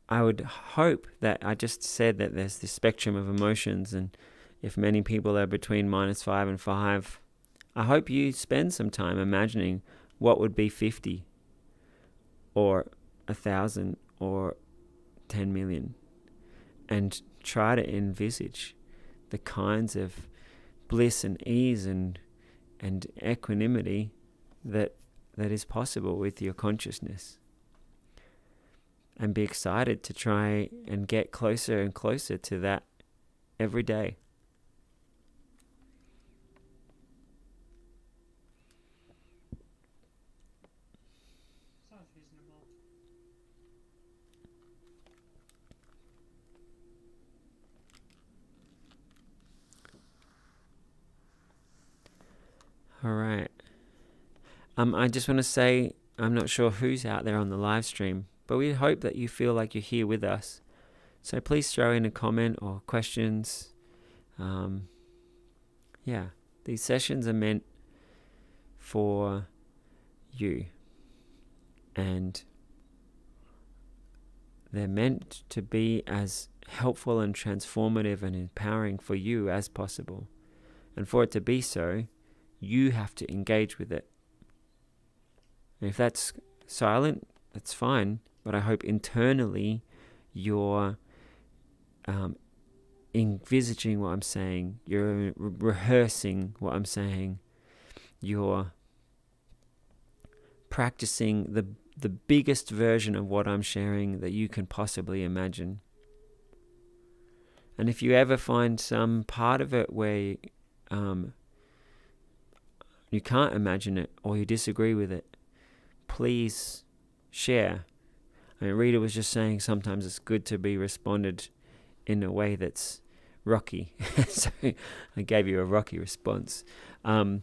A: I would hope that I just said that there's this spectrum of emotions, and if many people are between -5 and 5, I hope you spend some time imagining what would be 50 or 1,000 or 10 million, and try to envisage the kinds of bliss and ease and equanimity that is possible with your consciousness. And be excited to try and get closer and closer to that every day.
C: Sounds reasonable.
A: All right. I just want to say, I'm not sure who's out there on the live stream, but we hope that you feel like you're here with us. So please throw in a comment or questions. These sessions are meant for you, and they're meant to be as helpful and transformative and empowering for you as possible. And for it to be so, you have to engage with it. And if that's silent, that's fine. But I hope internally you're envisaging what I'm saying, you're rehearsing what I'm saying, you're practicing the biggest version of what I'm sharing that you can possibly imagine. And if you ever find some part of it where you can't imagine it or you disagree with it, please share. I mean, Rita was just saying sometimes it's good to be responded in a way that's rocky. So I gave you a rocky response. But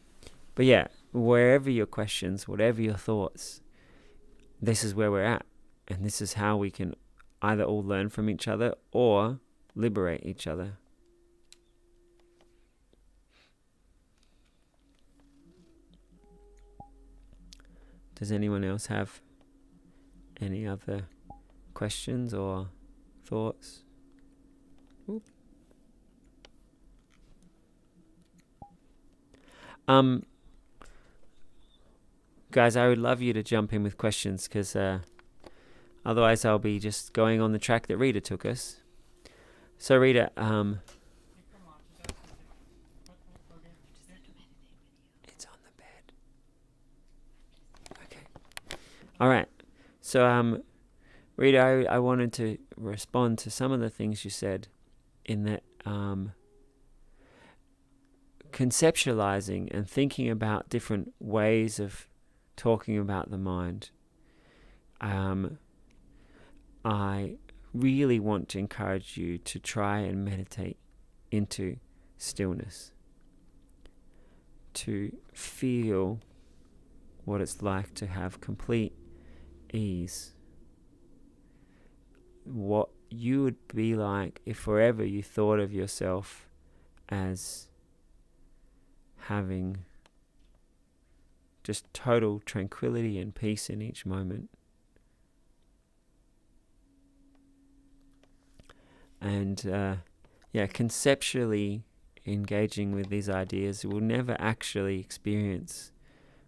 A: yeah, wherever your questions, whatever your thoughts, this is where we're at. And this is how we can either all learn from each other or liberate each other. Does anyone else have any other questions or thoughts? Oop. Guys, I would love you to jump in with questions, because otherwise I'll be just going on the track that Rita took us. So Rita,
C: Hey, come on, just ask something. Okay.
A: it's on the bed. Okay. All right. So Rita, I wanted to respond to some of the things you said, in that conceptualizing and thinking about different ways of talking about the mind. I really want to encourage you to try and meditate into stillness, to feel what it's like to have complete ease. What you would be like if forever you thought of yourself as having just total tranquility and peace in each moment. And conceptually engaging with these ideas, we'll never actually experience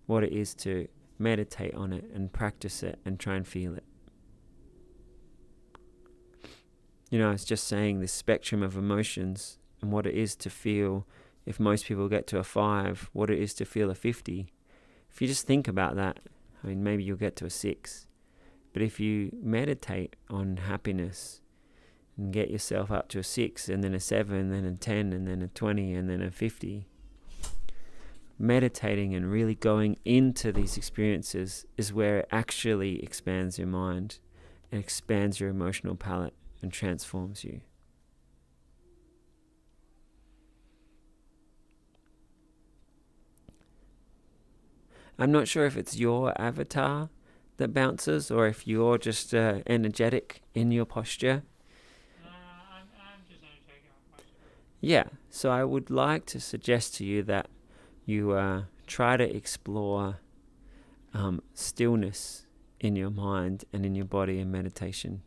A: what it is to meditate on it and practice it and try and feel it. You know, I was just saying this spectrum of emotions and what it is to feel, if most people get to a 5, what it is to feel a 50. If you just think about that, I mean, maybe you'll get to a 6. But if you meditate on happiness and get yourself up to a 6 and then a 7 and then a 10 and then a 20 and then a 50. Meditating and really going into these experiences is where it actually expands your mind and expands your emotional palette and transforms you. I'm not sure if it's your avatar that bounces or if you're just energetic in your posture.
C: I'm just energetic in my posture.
A: Yeah, so I would like to suggest to you that you try to explore stillness in your mind and in your body in meditation.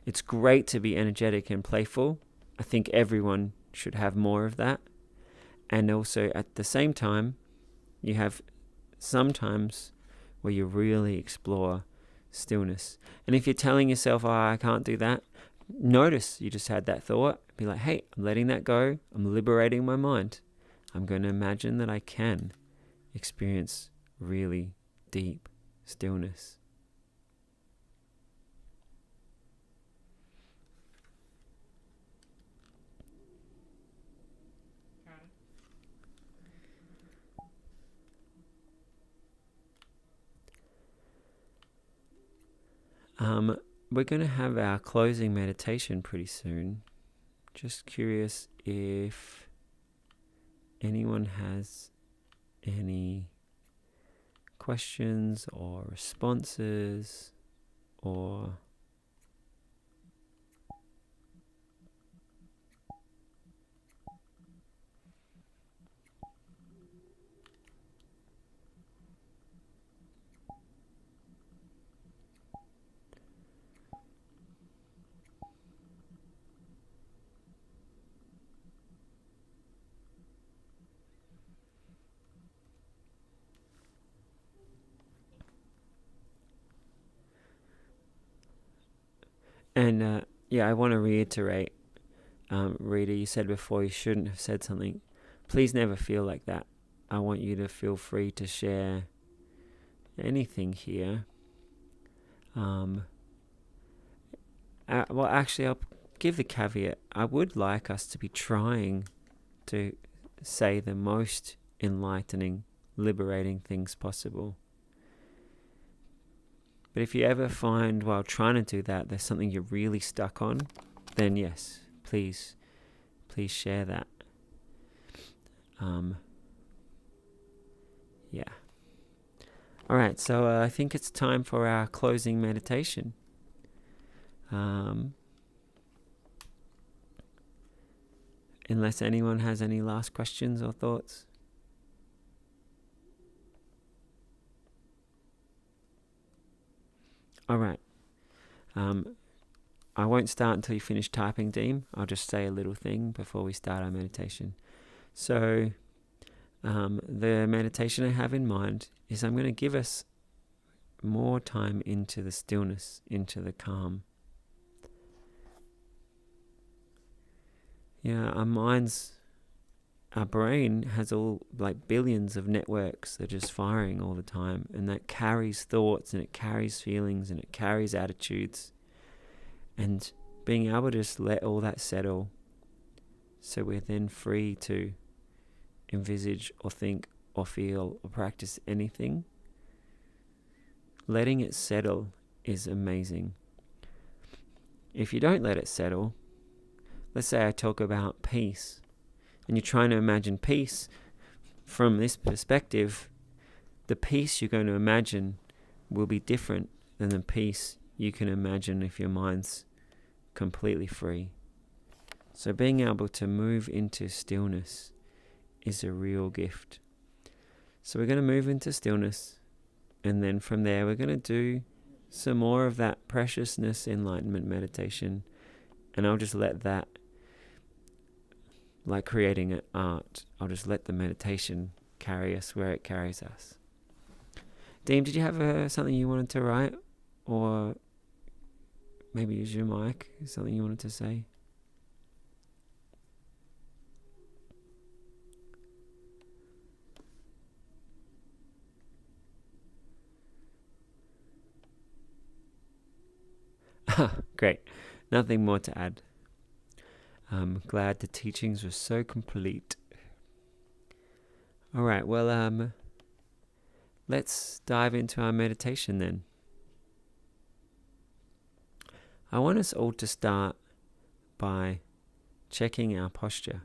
A: It's great to be energetic and playful. I think everyone should have more of that. And also at the same time, you have sometimes where you really explore stillness. And if you're telling yourself, oh, I can't do that, notice you just had that thought. Be like, hey, I'm letting that go. I'm liberating my mind. I'm going to imagine that I can experience really deep stillness.
C: Got it.
A: We're going to have our closing meditation pretty soon. Just curious if anyone has any questions or responses or And I want to reiterate, Rita, you said before you shouldn't have said something. Please never feel like that. I want you to feel free to share anything here. Well, actually, I'll give the caveat. I would like us to be trying to say the most enlightening, liberating things possible. But if you ever find while trying to do that, there's something you're really stuck on, then yes, please share that. Yeah. All right, so I think it's time for our closing meditation. Unless anyone has any last questions or thoughts. All right. I won't start until you finish typing, Deem. I'll just say a little thing before we start our meditation. So, the meditation I have in mind is I'm going to give us more time into the stillness, into the calm. Yeah, our brain has all like billions of networks that are just firing all the time, and that carries thoughts and it carries feelings and it carries attitudes. And being able to just let all that settle, so we're then free to envisage or think or feel or practice anything. Letting it settle is amazing. If you don't let it settle, let's say I talk about peace, and you're trying to imagine peace from this perspective, the peace you're going to imagine will be different than the peace you can imagine if your mind's completely free. So being able to move into stillness is a real gift. So we're going to move into stillness, and then from there we're going to do some more of that preciousness enlightenment meditation, and I'll just let that, like creating an art, I'll just let the meditation carry us where it carries us. Deem, did you have something you wanted to write? Or maybe use your mic, something you wanted to say? Great. Nothing more to add. I'm glad the teachings were so complete. All right, well, let's dive into our meditation then. I want us all to start by checking our posture.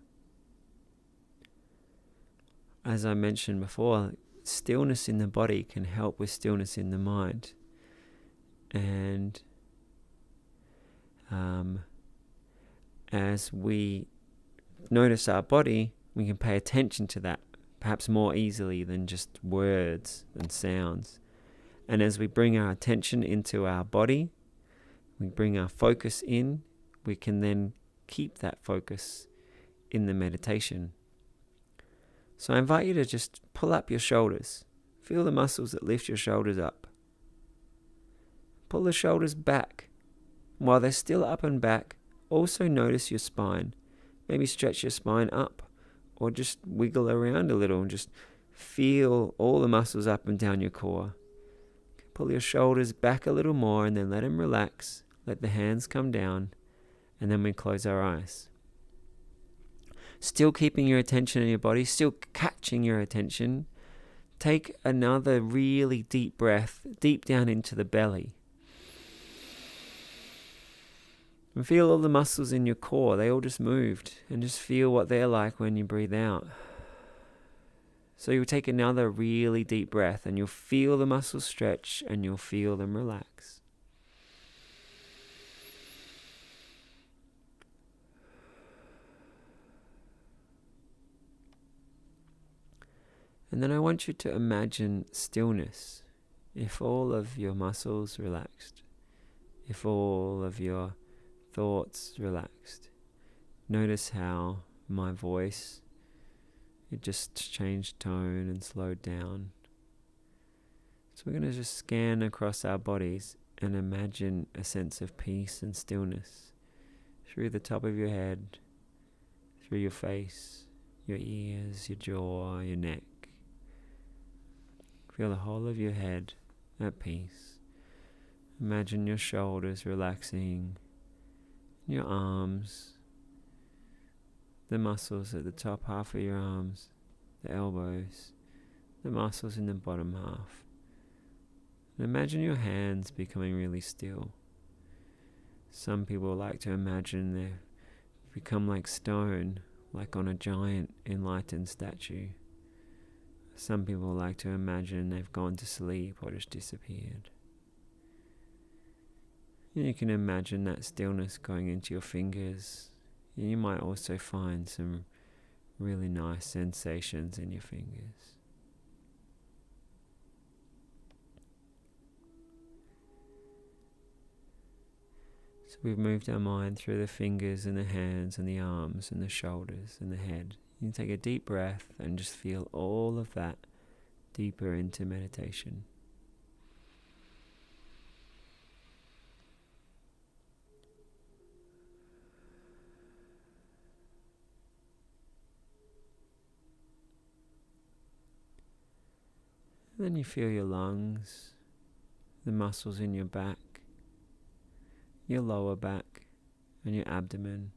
A: As I mentioned before, stillness in the body can help with stillness in the mind. And as we notice our body, we can pay attention to that, perhaps more easily than just words and sounds. And as we bring our attention into our body, we bring our focus in, we can then keep that focus in the meditation. So I invite you to just pull up your shoulders. Feel the muscles that lift your shoulders up. Pull the shoulders back. While they're still up and back, also notice your spine. Maybe stretch your spine up or just wiggle around a little and just feel all the muscles up and down your core. Pull your shoulders back a little more and then let them relax. Let the hands come down, and then we close our eyes. Still keeping your attention in your body, still catching your attention. Take another really deep breath, deep down into the belly. And feel all the muscles in your core, they all just moved. And just feel what they're like when you breathe out. So you'll take another really deep breath and you'll feel the muscles stretch and you'll feel them relax. And then I want you to imagine stillness. If all of your muscles relaxed, if all of your thoughts relaxed, notice how my voice, it just changed tone and slowed down. So we're going to just scan across our bodies and imagine a sense of peace and stillness through the top of your head, through your face, your ears, your jaw, your neck. Feel the whole of your head at peace. Imagine your shoulders relaxing, your arms, the muscles at the top half of your arms, the elbows, the muscles in the bottom half. And imagine your hands becoming really still. Some people like to imagine they become like stone, like on a giant enlightened statue. Some people like to imagine they've gone to sleep or just disappeared. And you can imagine that stillness going into your fingers. You might also find some really nice sensations in your fingers. So we've moved our mind through the fingers and the hands and the arms and the shoulders and the head. You can take a deep breath and just feel all of that deeper into meditation. And then you feel your lungs, the muscles in your back, your lower back, and your abdomen.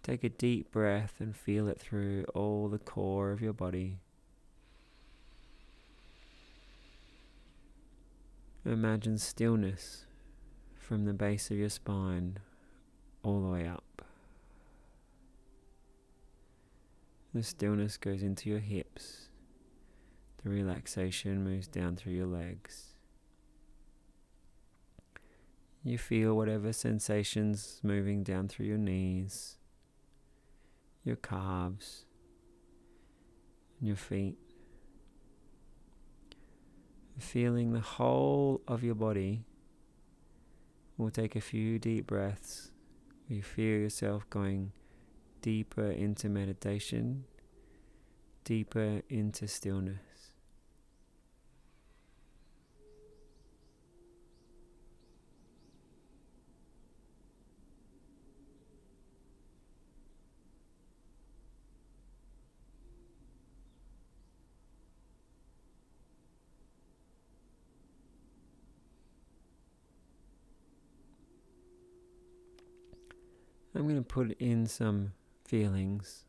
A: Take a deep breath and feel it through all the core of your body. Imagine stillness from the base of your spine all the way up. The stillness goes into your hips. The relaxation moves down through your legs. You feel whatever sensations moving down through your knees, your calves, and your feet. Feeling the whole of your body. We'll take a few deep breaths. You feel yourself going deeper into meditation, deeper into stillness. I'm going to put in some feelings,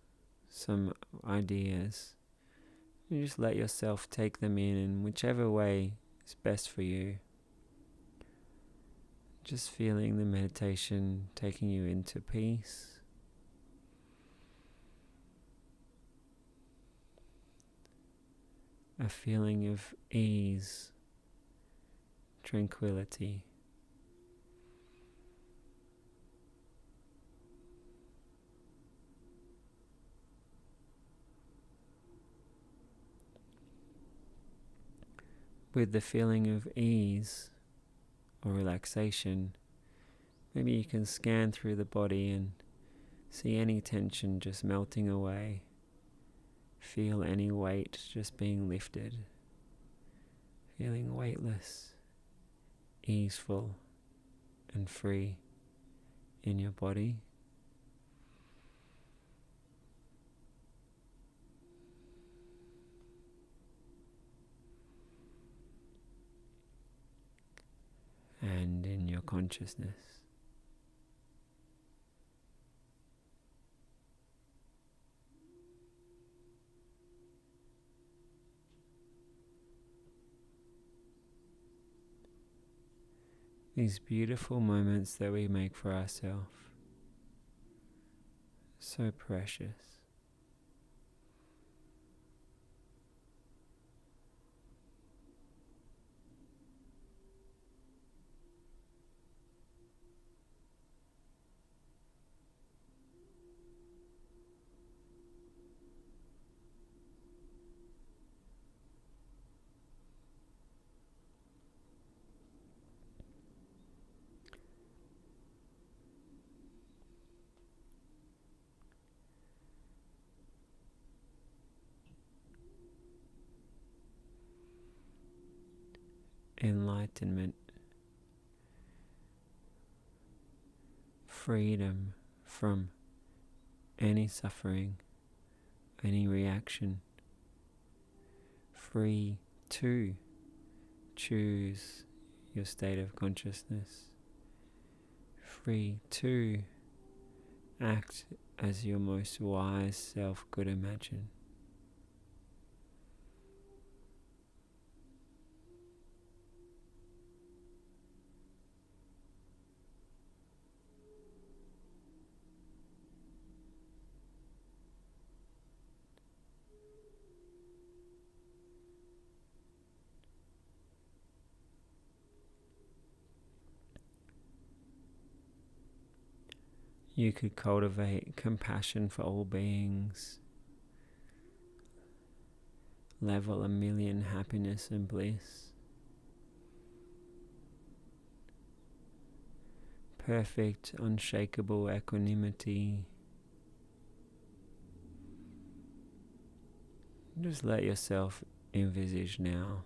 A: some ideas. You just let yourself take them in whichever way is best for you. Just feeling the meditation taking you into peace. A feeling of ease, tranquility. With the feeling of ease or relaxation, maybe you can scan through the body and see any tension just melting away. Feel any weight just being lifted. Feeling weightless, easeful, and free in your body. And in your consciousness. These beautiful moments that we make for ourselves, so precious. Enlightenment, freedom from any suffering, any reaction, free to choose your state of consciousness, free to act as your most wise self could imagine. You could cultivate compassion for all beings, level 1,000,000 happiness and bliss, perfect, unshakable equanimity. Just let yourself envisage now.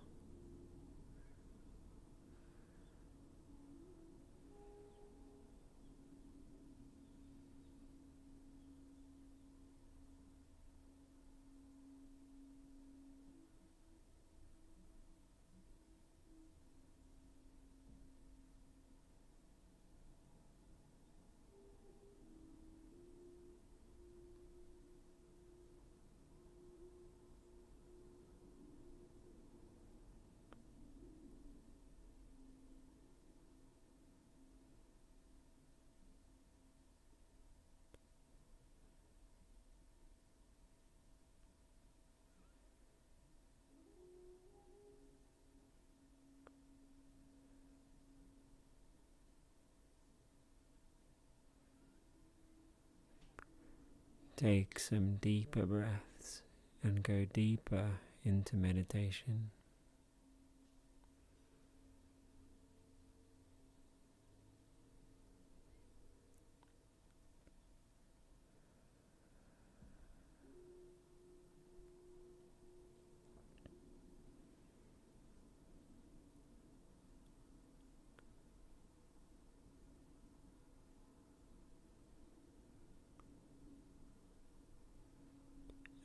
A: Take some deeper breaths and go deeper into meditation.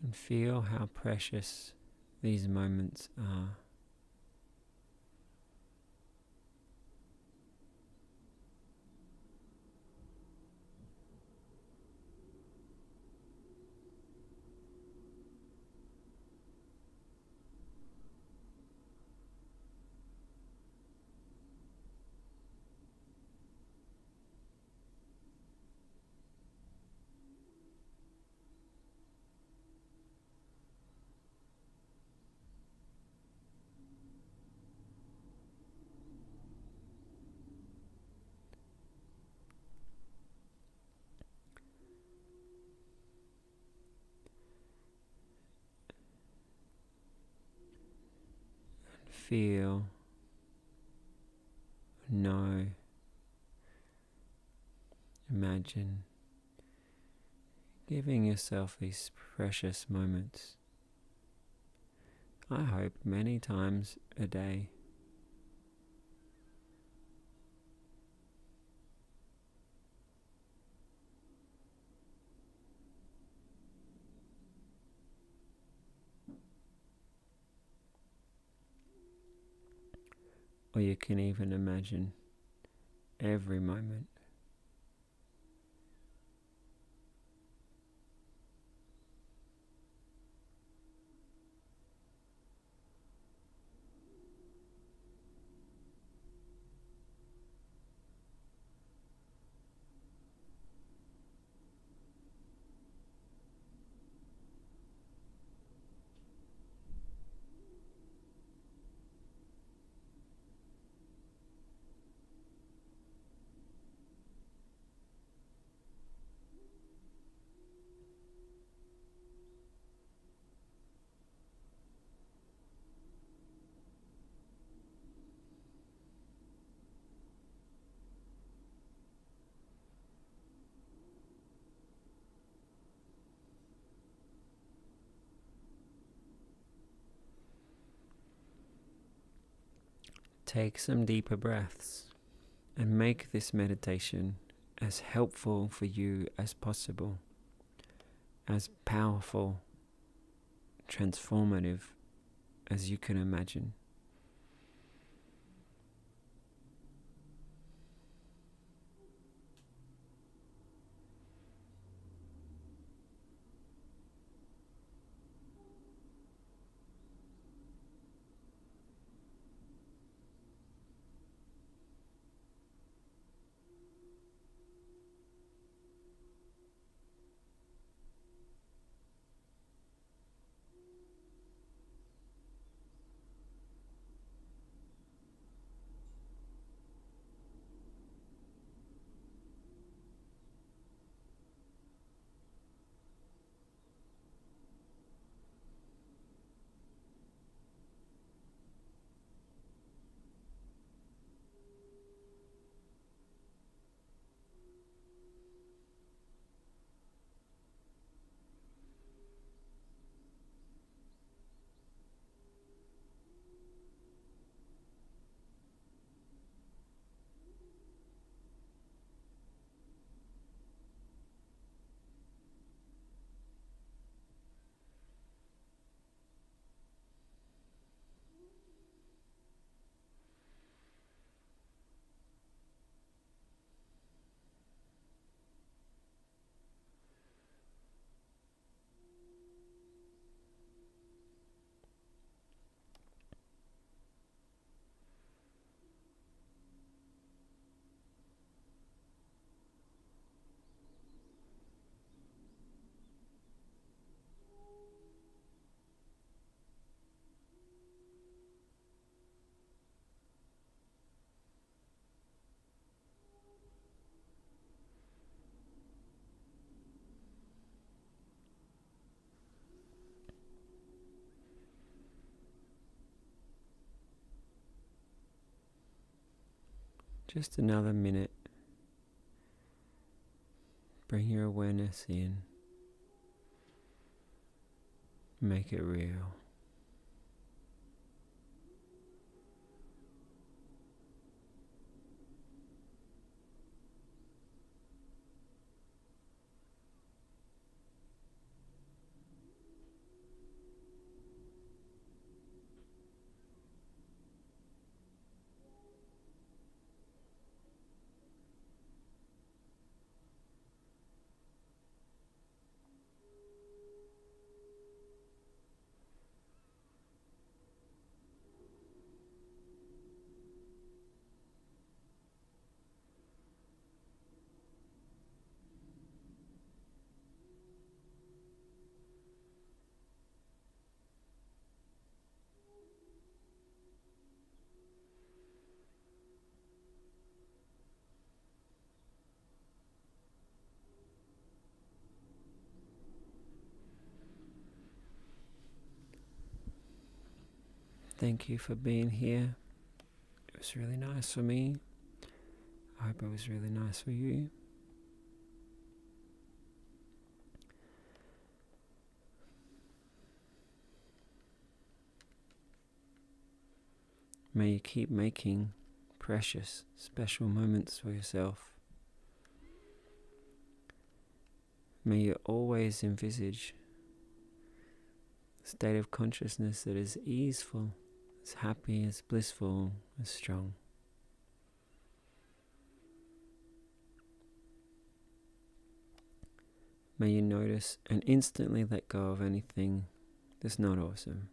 A: And feel how precious these moments are. feel, know, imagine giving yourself these precious moments. I hope many times a day. Or you can even imagine every moment. Take some deeper breaths and make this meditation as helpful for you as possible, as powerful, transformative as you can imagine. Just another minute. Bring your awareness in. Make it real. Thank you for being here. It was really nice for me. I hope it was really nice for you. May you keep making precious, special moments for yourself. May you always envisage a state of consciousness that is easeful, as happy, as blissful, as strong. May you notice and instantly let go of anything that's not awesome.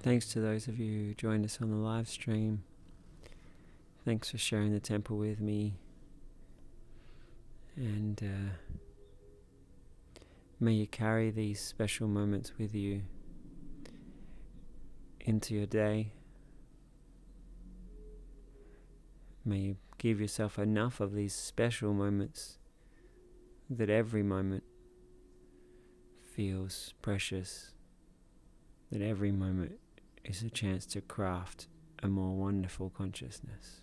A: Thanks to those of you who joined us on the live stream. Thanks for sharing the temple with me. And may you carry these special moments with you into your day. May you give yourself enough of these special moments that every moment feels precious, that every moment is a chance to craft a more wonderful consciousness.